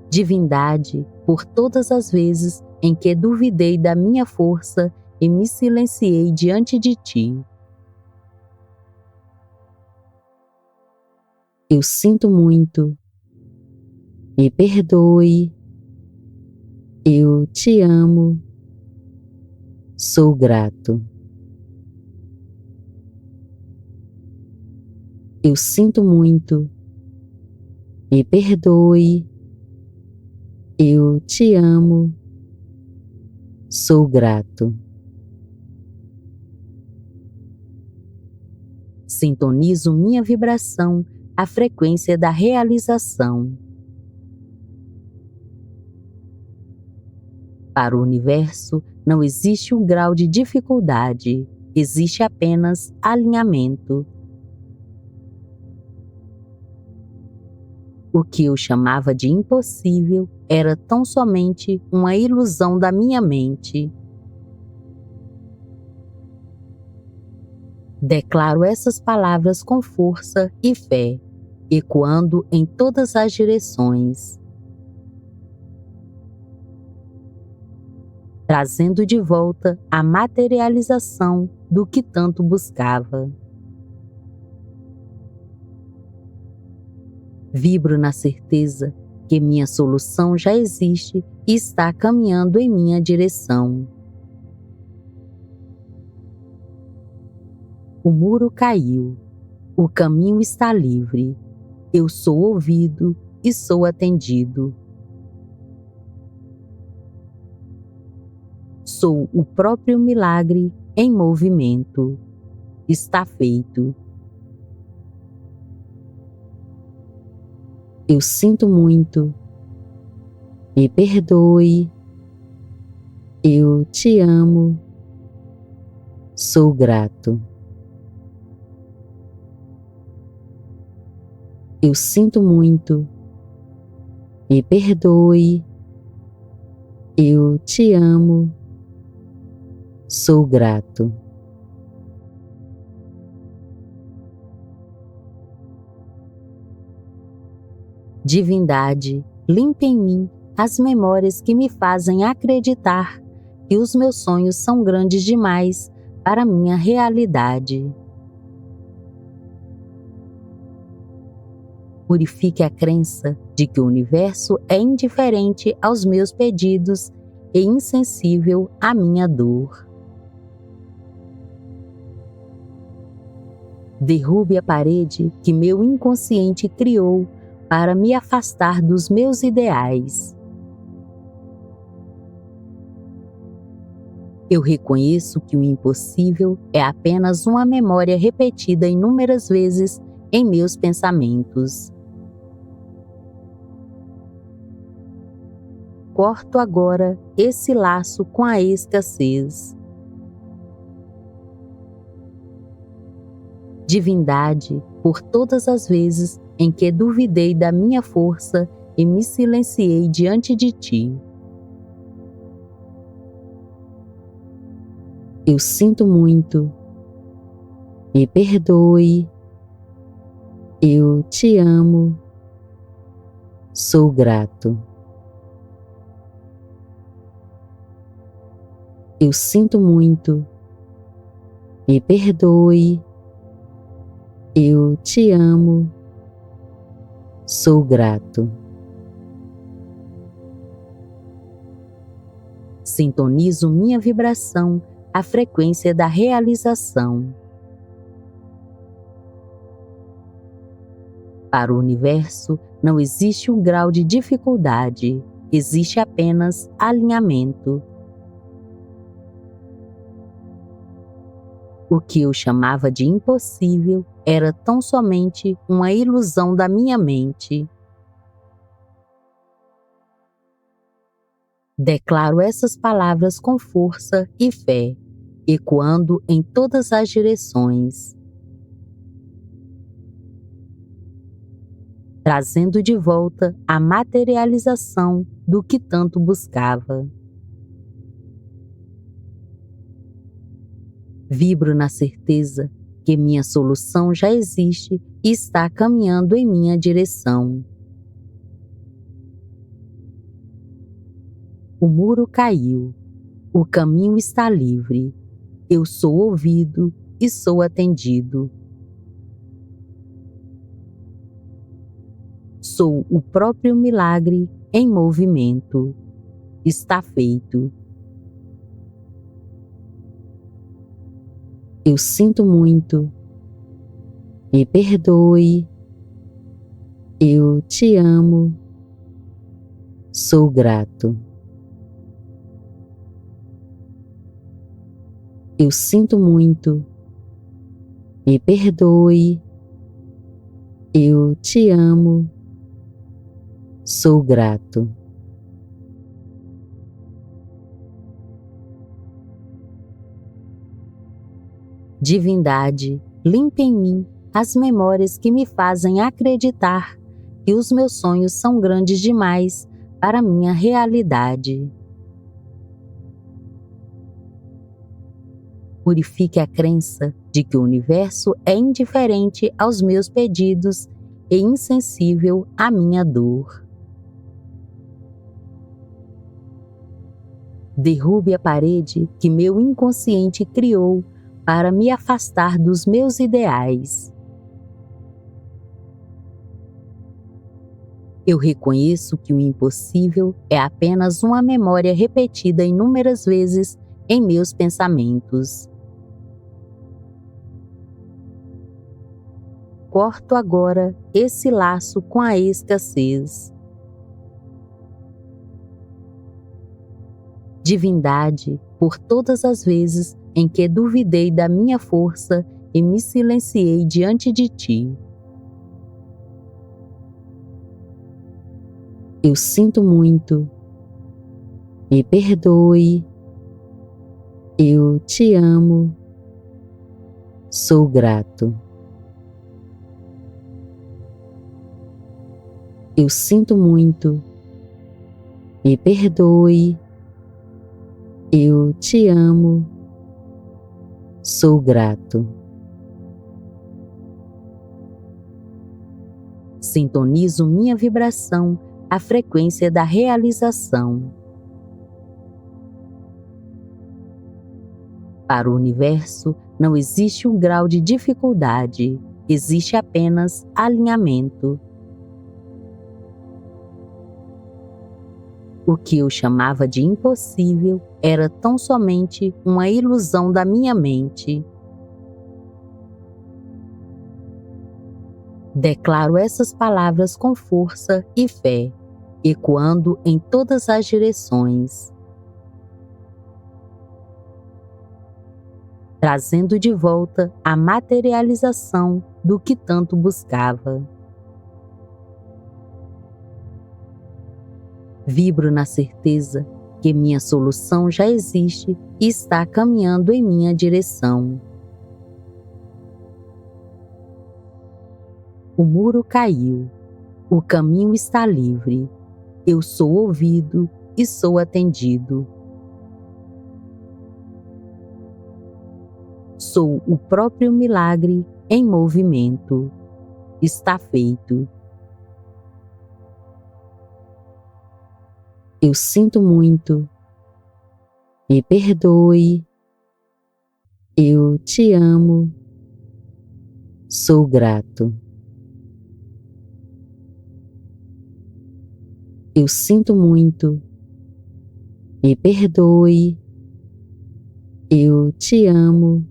Divindade, por todas as vezes em que duvidei da minha força e me silenciei diante de ti. Eu sinto muito, me perdoe, eu te amo, sou grato. Eu sinto muito, me perdoe, eu te amo, sou grato. Sintonizo minha vibração à frequência da realização. Para o universo não existe um grau de dificuldade, existe apenas alinhamento. O que eu chamava de impossível era tão somente uma ilusão da minha mente. Declaro essas palavras com força e fé, ecoando em todas as direções, trazendo de volta a materialização do que tanto buscava. Vibro na certeza que minha solução já existe e está caminhando em minha direção. O muro caiu, o caminho está livre, eu sou ouvido e sou atendido. Sou o próprio milagre em movimento. Está feito. Eu sinto muito, me perdoe, eu te amo, sou grato. Eu sinto muito, me perdoe, eu te amo, sou grato. Divindade, limpe em mim as memórias que me fazem acreditar que os meus sonhos são grandes demais para minha realidade. Purifique a crença de que o universo é indiferente aos meus pedidos e insensível à minha dor. Derrube a parede que meu inconsciente criou para me afastar dos meus ideais. Eu reconheço que o impossível é apenas uma memória repetida inúmeras vezes em meus pensamentos. Corto agora esse laço com a escassez. Divindade, por todas as vezes em que duvidei da minha força e me silenciei diante de ti. Eu sinto muito, me perdoe, eu te amo, sou grato. Eu sinto muito, me perdoe, eu te amo, sou grato. Sintonizo minha vibração à frequência da realização. Para o universo, não existe um grau de dificuldade, existe apenas alinhamento. O que eu chamava de impossível era tão somente uma ilusão da minha mente. Declaro essas palavras com força e fé, ecoando em todas as direções, trazendo de volta a materialização do que tanto buscava. Vibro na certeza que minha solução já existe e está caminhando em minha direção. O muro caiu, o caminho está livre, eu sou ouvido e sou atendido. Sou o próprio milagre em movimento. Está feito. Eu sinto muito. Me perdoe. Eu te amo. Sou grato. Eu sinto muito. Me perdoe. Eu te amo. Sou grato. Divindade, limpe em mim as memórias que me fazem acreditar que os meus sonhos são grandes demais para minha realidade. Purifique a crença de que o universo é indiferente aos meus pedidos e insensível à minha dor. Derrube a parede que meu inconsciente criou para me afastar dos meus ideais. Eu reconheço que o impossível é apenas uma memória repetida inúmeras vezes em meus pensamentos. Corto agora esse laço com a escassez. Divindade, por todas as vezes em que duvidei da minha força e me silenciei diante de ti. Eu sinto muito. Me perdoe. Eu te amo. Sou grato. Eu sinto muito. Me perdoe. Eu te amo. Sou grato. Sintonizo minha vibração à frequência da realização. Para o universo, não existe um grau de dificuldade, existe apenas alinhamento. O que eu chamava de impossível era tão somente uma ilusão da minha mente. Declaro essas palavras com força e fé, ecoando em todas as direções, trazendo de volta a materialização do que tanto buscava. Vibro na certeza que minha solução já existe e está caminhando em minha direção. O muro caiu, o caminho está livre, eu sou ouvido e sou atendido. Sou o próprio milagre em movimento. Está feito. Eu sinto muito. Me perdoe. Eu te amo, sou grato. Eu sinto muito, me perdoe. Eu te amo,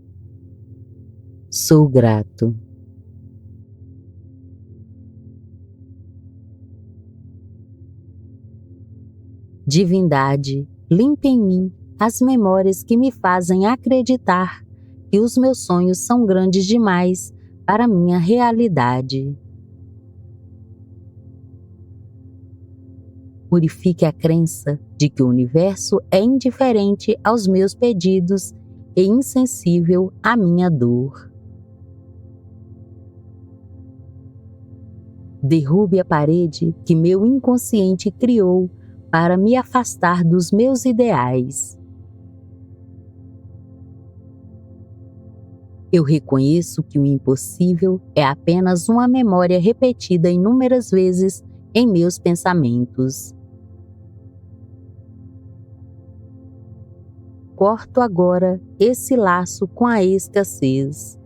sou grato. Divindade, limpe em mim as memórias que me fazem acreditar que os meus sonhos são grandes demais para minha realidade. Purifique a crença de que o universo é indiferente aos meus pedidos e insensível à minha dor. Derrube a parede que meu inconsciente criou para me afastar dos meus ideais. Eu reconheço que o impossível é apenas uma memória repetida inúmeras vezes em meus pensamentos. Corto agora esse laço com a escassez.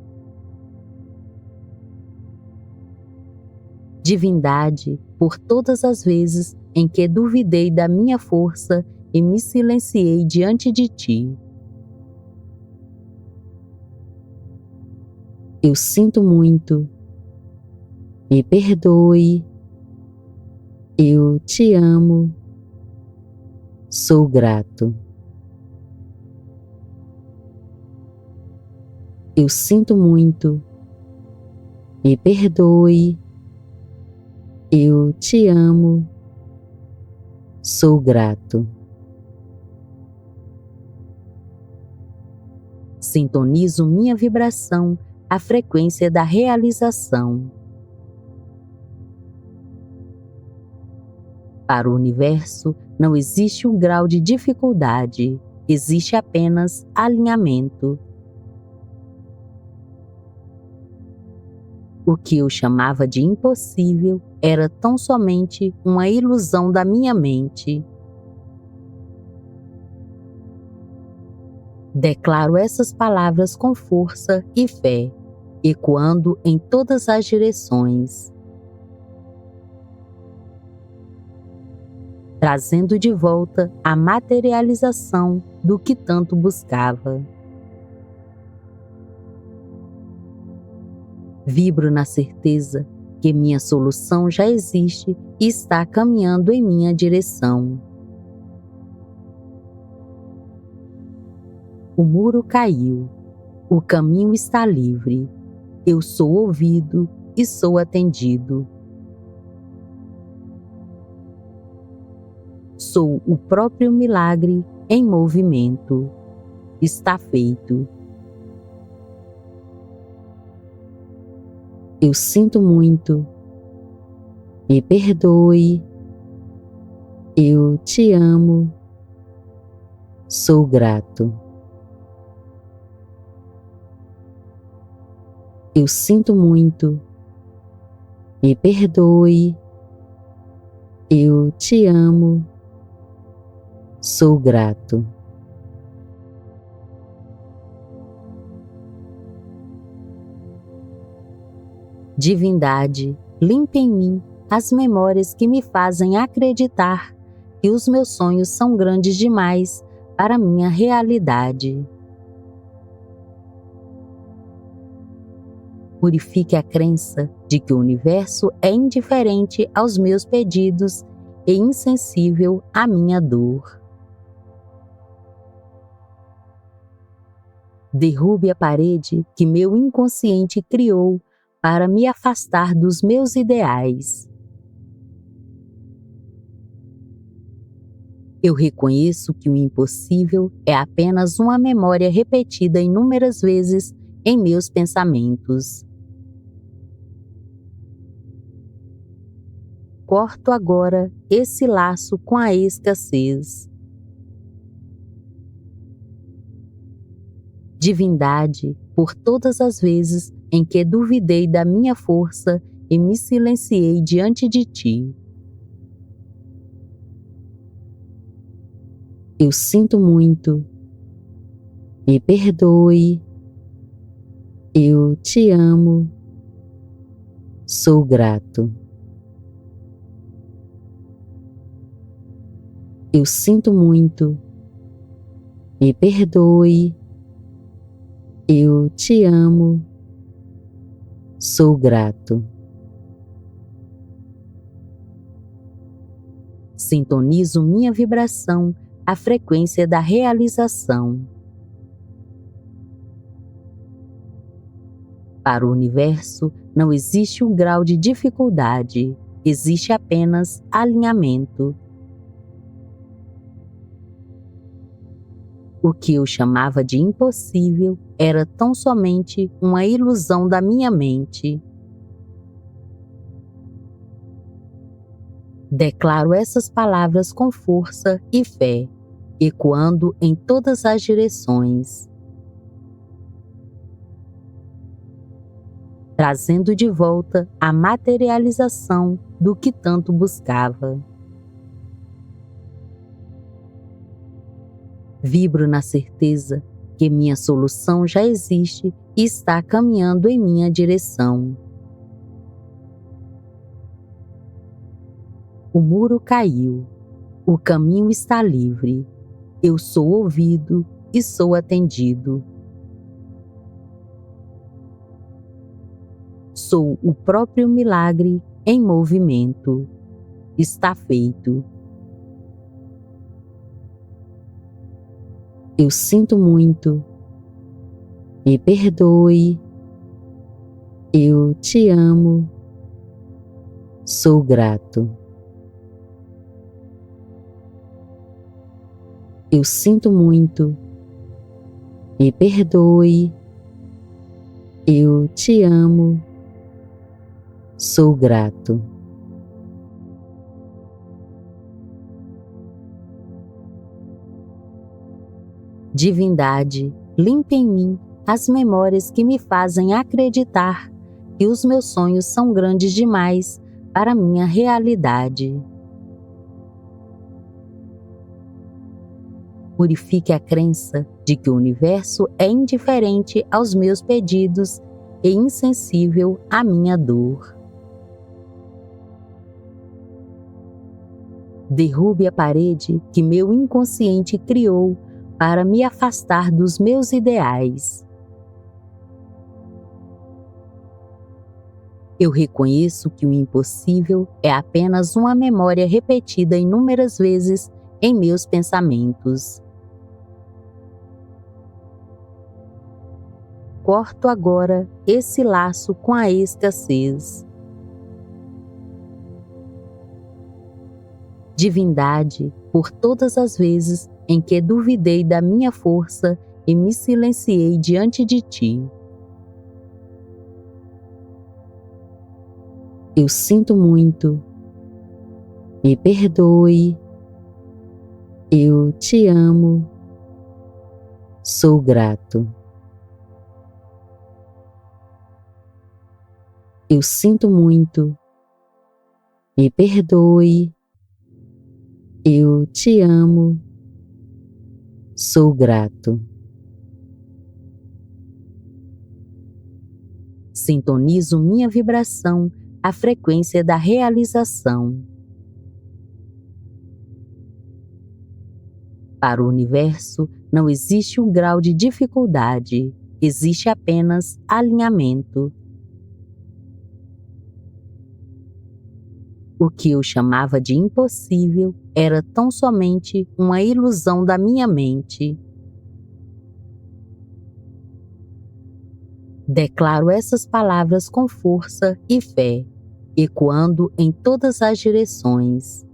Divindade, por todas as vezes em que duvidei da minha força e me silenciei diante de ti. Eu sinto muito, me perdoe. Eu te amo, sou grato. Eu sinto muito, me perdoe. Eu te amo, sou grato. Sintonizo minha vibração à frequência da realização. Para o universo não existe um grau de dificuldade, existe apenas alinhamento. O que eu chamava de impossível era tão somente uma ilusão da minha mente. Declaro essas palavras com força e fé, ecoando em todas as direções, trazendo de volta a materialização do que tanto buscava. Vibro na certeza que minha solução já existe e está caminhando em minha direção. O muro caiu, o caminho está livre, eu sou ouvido e sou atendido. Sou o próprio milagre em movimento. Está feito. Eu sinto muito, me perdoe. Eu te amo, sou grato. Eu sinto muito, me perdoe. Eu te amo, sou grato. Divindade, limpe em mim as memórias que me fazem acreditar que os meus sonhos são grandes demais para minha realidade. Purifique a crença de que o universo é indiferente aos meus pedidos e insensível à minha dor. Derrube a parede que meu inconsciente criou para me afastar dos meus ideais. Eu reconheço que o impossível é apenas uma memória repetida inúmeras vezes em meus pensamentos. Corto agora esse laço com a escassez. Divindade, por todas as vezes em que duvidei da minha força e me silenciei diante de ti. Eu sinto muito, me perdoe. Eu te amo, sou grato. Eu sinto muito, me perdoe. Eu te amo, sou grato. Sintonizo minha vibração à frequência da realização. Para o universo, não existe um grau de dificuldade, existe apenas alinhamento. O que eu chamava de impossível era tão somente uma ilusão da minha mente. Declaro essas palavras com força e fé, ecoando em todas as direções, trazendo de volta a materialização do que tanto buscava. Vibro na certeza que minha solução já existe e está caminhando em minha direção. O muro caiu, o caminho está livre, eu sou ouvido e sou atendido. Sou o próprio milagre em movimento. Está feito. Eu sinto muito. Me perdoe. Eu te amo. Sou grato. Eu sinto muito. Me perdoe. Eu te amo. Sou grato. Divindade, limpe em mim as memórias que me fazem acreditar que os meus sonhos são grandes demais para minha realidade. Purifique a crença de que o universo é indiferente aos meus pedidos e insensível à minha dor. Derrube a parede que meu inconsciente criou para me afastar dos meus ideais. Eu reconheço que o impossível é apenas uma memória repetida inúmeras vezes em meus pensamentos. Corto agora esse laço com a escassez. Divindade, por todas as vezes em que duvidei da minha força e me silenciei diante de ti. Eu sinto muito. Me perdoe. Eu te amo. Sou grato. Eu sinto muito. Me perdoe. Eu te amo. Sou grato. Sintonizo minha vibração à frequência da realização. Para o universo, não existe um grau de dificuldade, existe apenas alinhamento. O que eu chamava de impossível era tão somente uma ilusão da minha mente. Declaro essas palavras com força e fé, ecoando em todas as direções,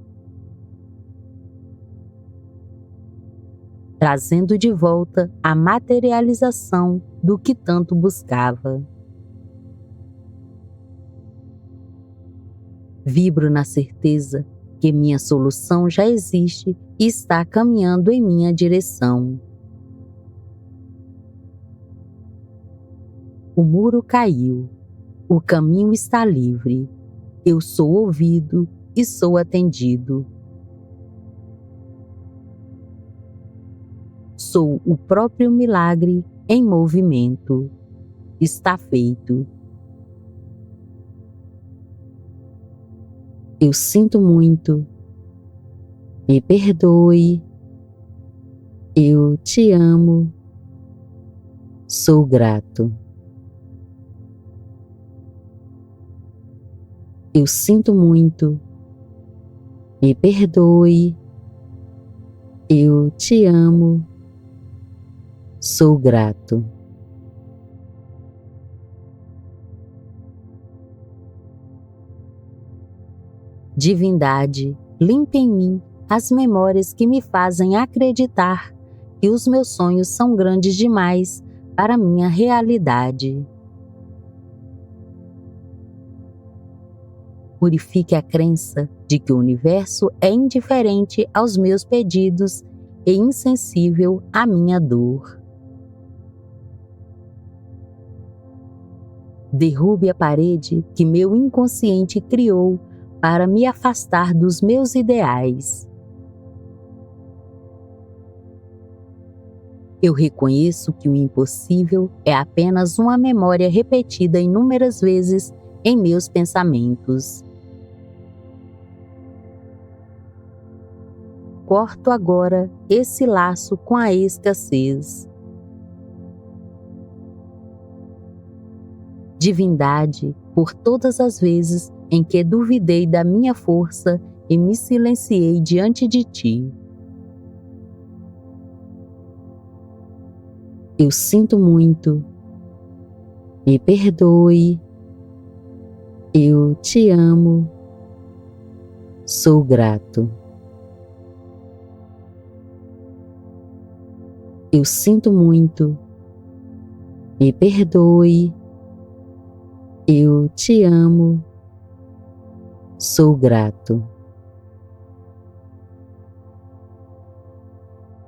trazendo de volta a materialização do que tanto buscava. Vibro na certeza que minha solução já existe e está caminhando em minha direção. O muro caiu, o caminho está livre, eu sou ouvido e sou atendido. Sou o próprio milagre em movimento. Está feito. Eu sinto muito. Me perdoe. Eu te amo. Sou grato. Eu sinto muito. Me perdoe. Eu te amo. Sou grato. Divindade, limpe em mim as memórias que me fazem acreditar que os meus sonhos são grandes demais para minha realidade. Purifique a crença de que o universo é indiferente aos meus pedidos e insensível à minha dor. Derrube a parede que meu inconsciente criou para me afastar dos meus ideais. Eu reconheço que o impossível é apenas uma memória repetida inúmeras vezes em meus pensamentos. Corto agora esse laço com a escassez. Divindade, por todas as vezes em que duvidei da minha força e me silenciei diante de ti. Eu sinto muito. Me perdoe. Eu te amo. Sou grato. Eu sinto muito. Me perdoe. Eu te amo. Sou grato.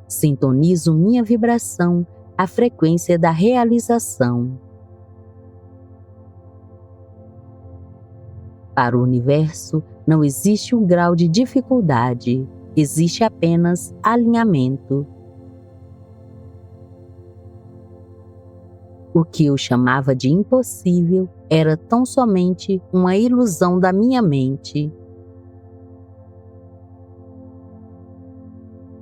Sintonizo minha vibração à frequência da realização. Para o universo não existe um grau de dificuldade, existe apenas alinhamento. O que eu chamava de impossível era tão somente uma ilusão da minha mente.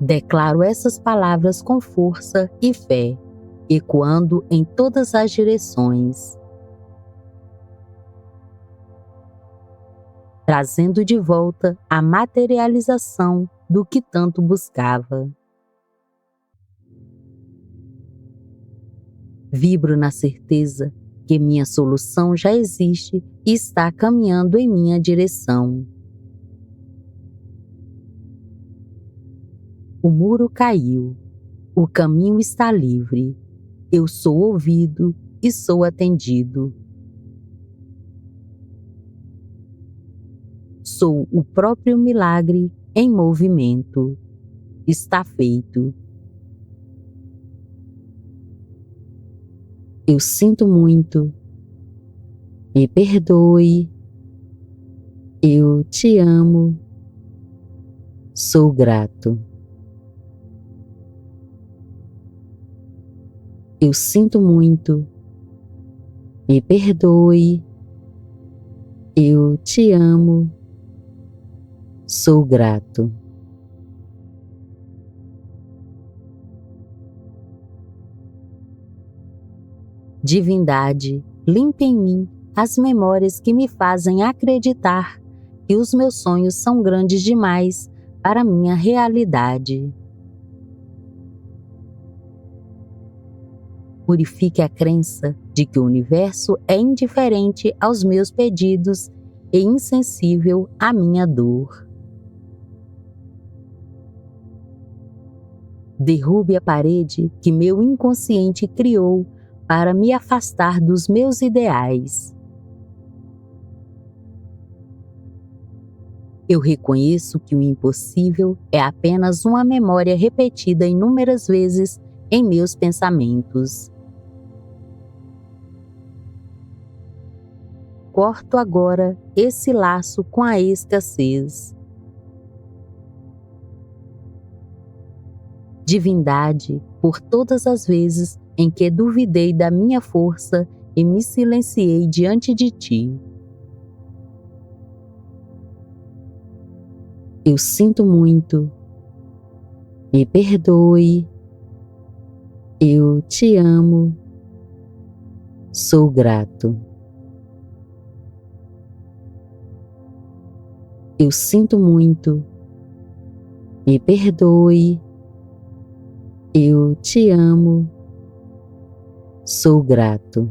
Declaro essas palavras com força e fé, ecoando em todas as direções, trazendo de volta a materialização do que tanto buscava. Vibro na certeza que minha solução já existe e está caminhando em minha direção. O muro caiu, o caminho está livre, eu sou ouvido e sou atendido. Sou o próprio milagre em movimento. Está feito. Eu sinto muito. Me perdoe. Eu te amo. Sou grato. Eu sinto muito. Me perdoe. Eu te amo. Sou grato. Divindade, limpe em mim as memórias que me fazem acreditar que os meus sonhos são grandes demais para minha realidade. Purifique a crença de que o universo é indiferente aos meus pedidos e insensível à minha dor. Derrube a parede que meu inconsciente criou para me afastar dos meus ideais. Eu reconheço que o impossível é apenas uma memória repetida inúmeras vezes em meus pensamentos. Corto agora esse laço com a escassez. Divindade, por todas as vezes em que duvidei da minha força e me silenciei diante de ti. Eu sinto muito. Me perdoe. Eu te amo. Sou grato. Eu sinto muito. Me perdoe. Eu te amo. Sou grato.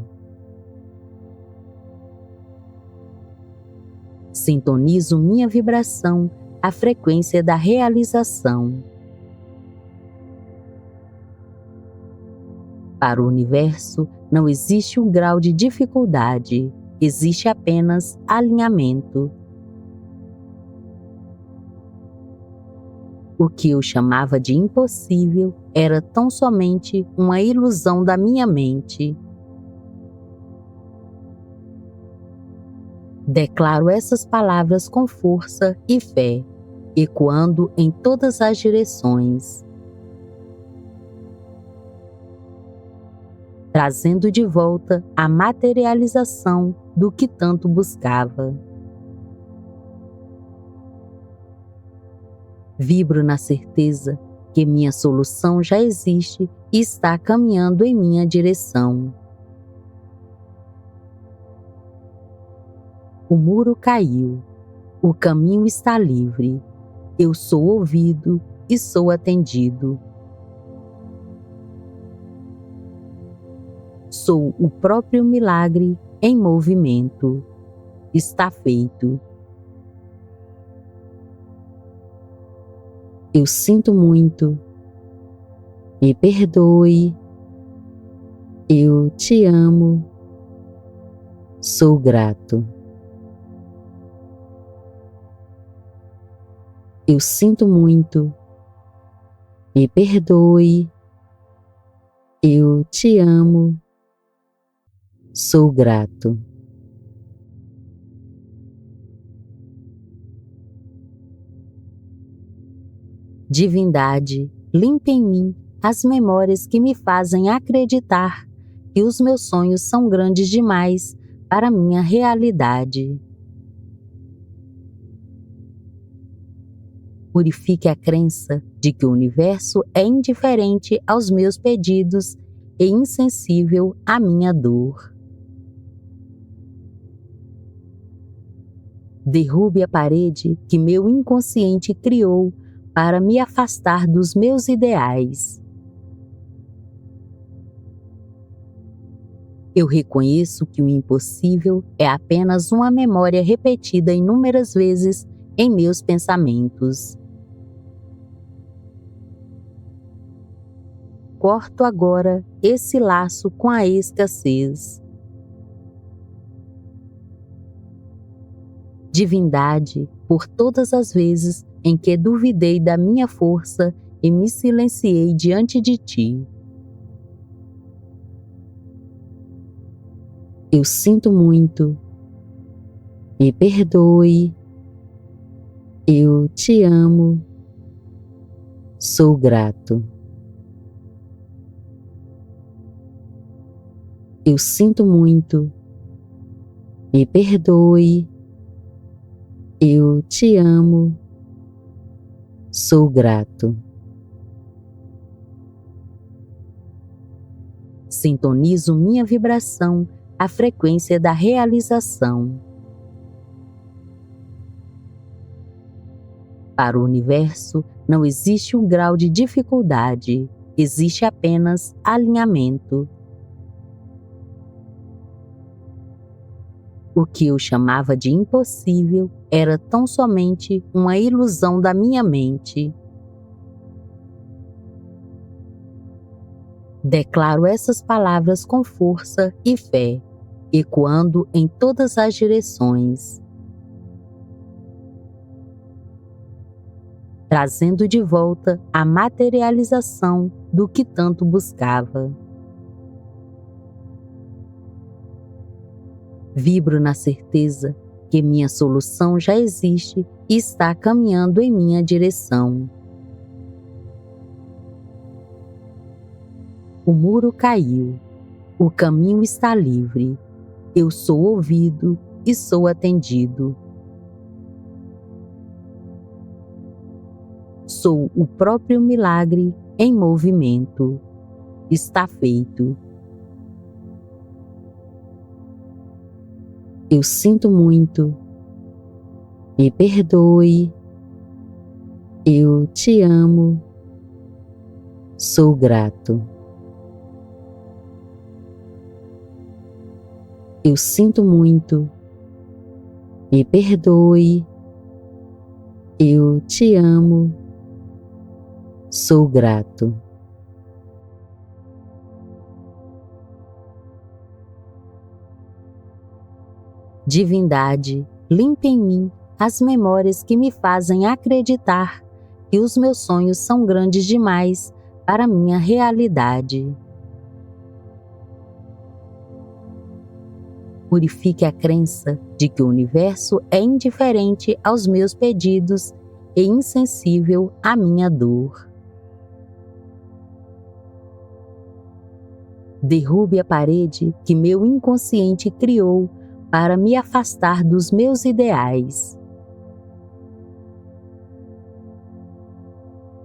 Sintonizo minha vibração à frequência da realização. Para o universo, não existe um grau de dificuldade, existe apenas alinhamento. O que eu chamava de impossível era tão somente uma ilusão da minha mente. Declaro essas palavras com força e fé, ecoando em todas as direções, trazendo de volta a materialização do que tanto buscava. Vibro na certeza que minha solução já existe e está caminhando em minha direção. O muro caiu, o caminho está livre, eu sou ouvido e sou atendido. Sou o próprio milagre em movimento. Está feito. Eu sinto muito. Me perdoe. Eu te amo. Sou grato. Eu sinto muito. Me perdoe. Eu te amo. Sou grato. Divindade, limpe em mim as memórias que me fazem acreditar que os meus sonhos são grandes demais para minha realidade. Purifique a crença de que o universo é indiferente aos meus pedidos e insensível à minha dor. Derrube a parede que meu inconsciente criou para me afastar dos meus ideais. Eu reconheço que o impossível é apenas uma memória repetida inúmeras vezes em meus pensamentos. Corto agora esse laço com a escassez. Divindade, por todas as vezes em que duvidei da minha força e me silenciei diante de ti. Eu sinto muito. Me perdoe. Eu te amo. Sou grato. Eu sinto muito. Me perdoe. Eu te amo. Sou grato. Sintonizo minha vibração à frequência da realização. Para o universo, não existe um grau de dificuldade, existe apenas alinhamento. O que eu chamava de impossível era tão somente uma ilusão da minha mente. Declaro essas palavras com força e fé, ecoando em todas as direções, trazendo de volta a materialização do que tanto buscava. Vibro na certeza que minha solução já existe e está caminhando em minha direção. O muro caiu, O caminho está livre. Eu sou ouvido e sou atendido. Sou o próprio milagre em movimento. Está feito. Eu sinto muito. Me perdoe. Eu te amo. Sou grato. Eu sinto muito. Me perdoe. Eu te amo. Sou grato. Divindade, limpe em mim as memórias que me fazem acreditar que os meus sonhos são grandes demais para minha realidade. Purifique a crença de que o universo é indiferente aos meus pedidos e insensível à minha dor. Derrube a parede que meu inconsciente criou para me afastar dos meus ideais.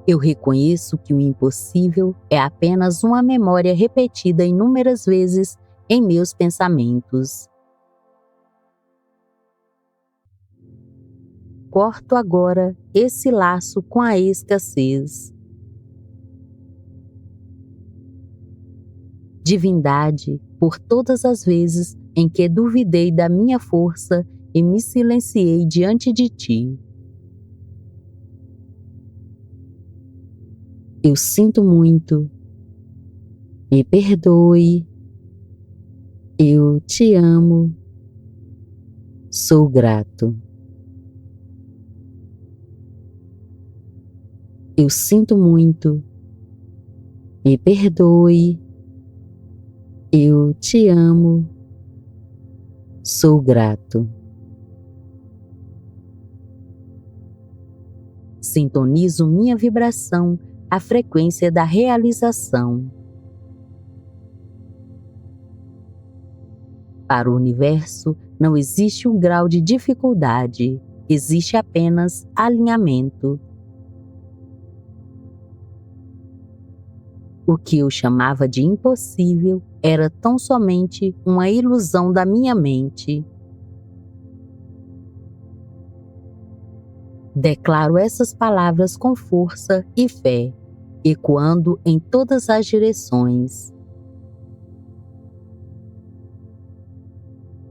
Eu reconheço que o impossível é apenas uma memória repetida inúmeras vezes em meus pensamentos. Corto agora esse laço com a escassez. Divindade, por todas as vezes em que duvidei da minha força e me silenciei diante de ti. Eu sinto muito. Me perdoe. Eu te amo. Sou grato. Eu sinto muito. Me perdoe. Eu te amo. Sou grato. Sintonizo minha vibração à frequência da realização. Para o universo não existe um grau de dificuldade, existe apenas alinhamento. O que eu chamava de impossível era tão somente uma ilusão da minha mente. Declaro essas palavras com força e fé, ecoando em todas as direções,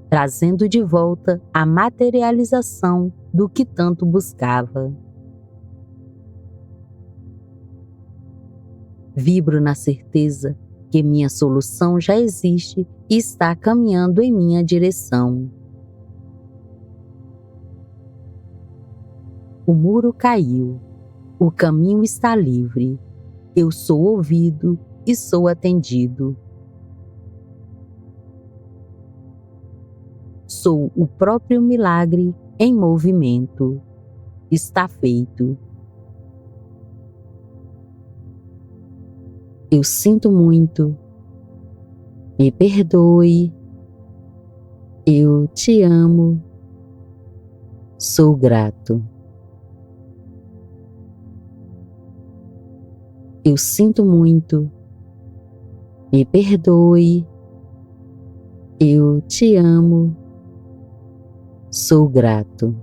trazendo de volta a materialização do que tanto buscava. Vibro na certeza que minha solução já existe e está caminhando em minha direção. O muro caiu, o caminho está livre, eu sou ouvido e sou atendido. Sou o próprio milagre em movimento. Está feito. Eu sinto muito. Me perdoe. Eu te amo. Sou grato. Eu sinto muito. Me perdoe. Eu te amo. Sou grato.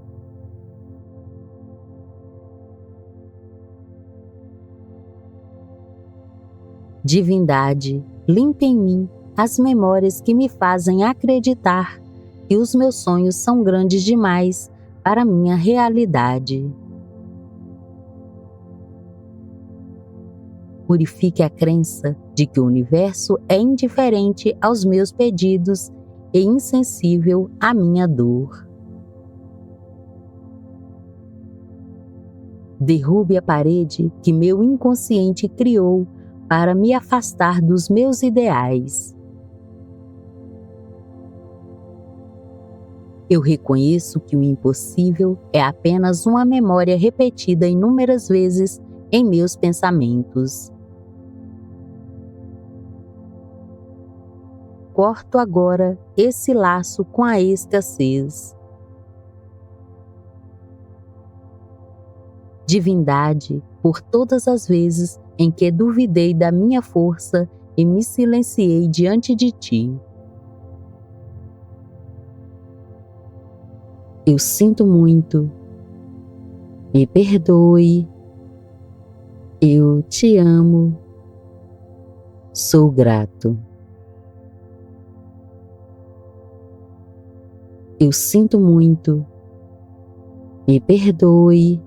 Divindade, limpe em mim as memórias que me fazem acreditar que os meus sonhos são grandes demais para minha realidade. Purifique a crença de que o universo é indiferente aos meus pedidos e insensível à minha dor. Derrube a parede que meu inconsciente criou para me afastar dos meus ideais. Eu reconheço que o impossível é apenas uma memória repetida inúmeras vezes em meus pensamentos. corto agora esse laço com a escassez. Divindade, por todas as vezes em que duvidei da minha força e me silenciei diante de ti. Eu sinto muito. Me perdoe. Eu te amo. Sou grato. Eu sinto muito. Me perdoe.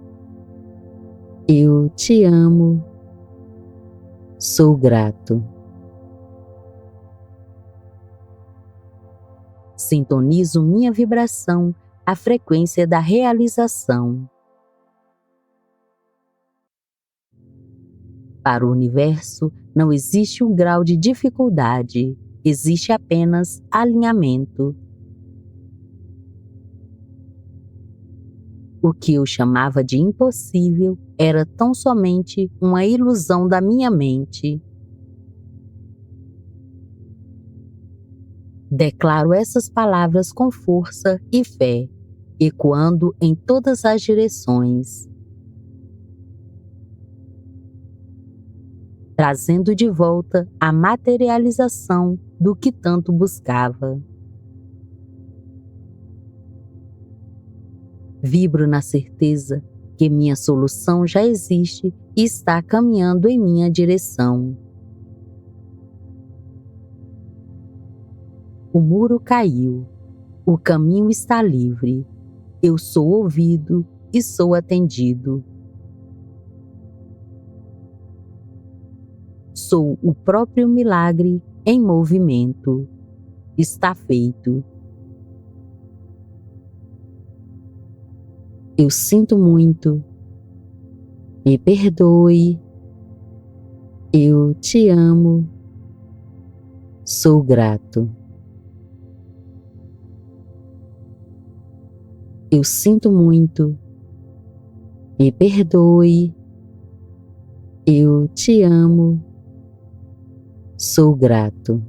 Eu te amo. Sou grato. Sintonizo minha vibração à frequência da realização. Para o universo não existe um grau de dificuldade, existe apenas alinhamento. O que eu chamava de impossível era tão somente uma ilusão da minha mente. Declaro essas palavras com força e fé, ecoando em todas as direções, trazendo de volta a materialização do que tanto buscava. Vibro na certeza que minha solução já existe e está caminhando em minha direção. O muro caiu, o caminho está livre, eu sou ouvido e sou atendido. Sou o próprio milagre em movimento. Está feito. Eu sinto muito. Me perdoe. Eu te amo. Sou grato. Eu sinto muito. Me perdoe. Eu te amo. Sou grato.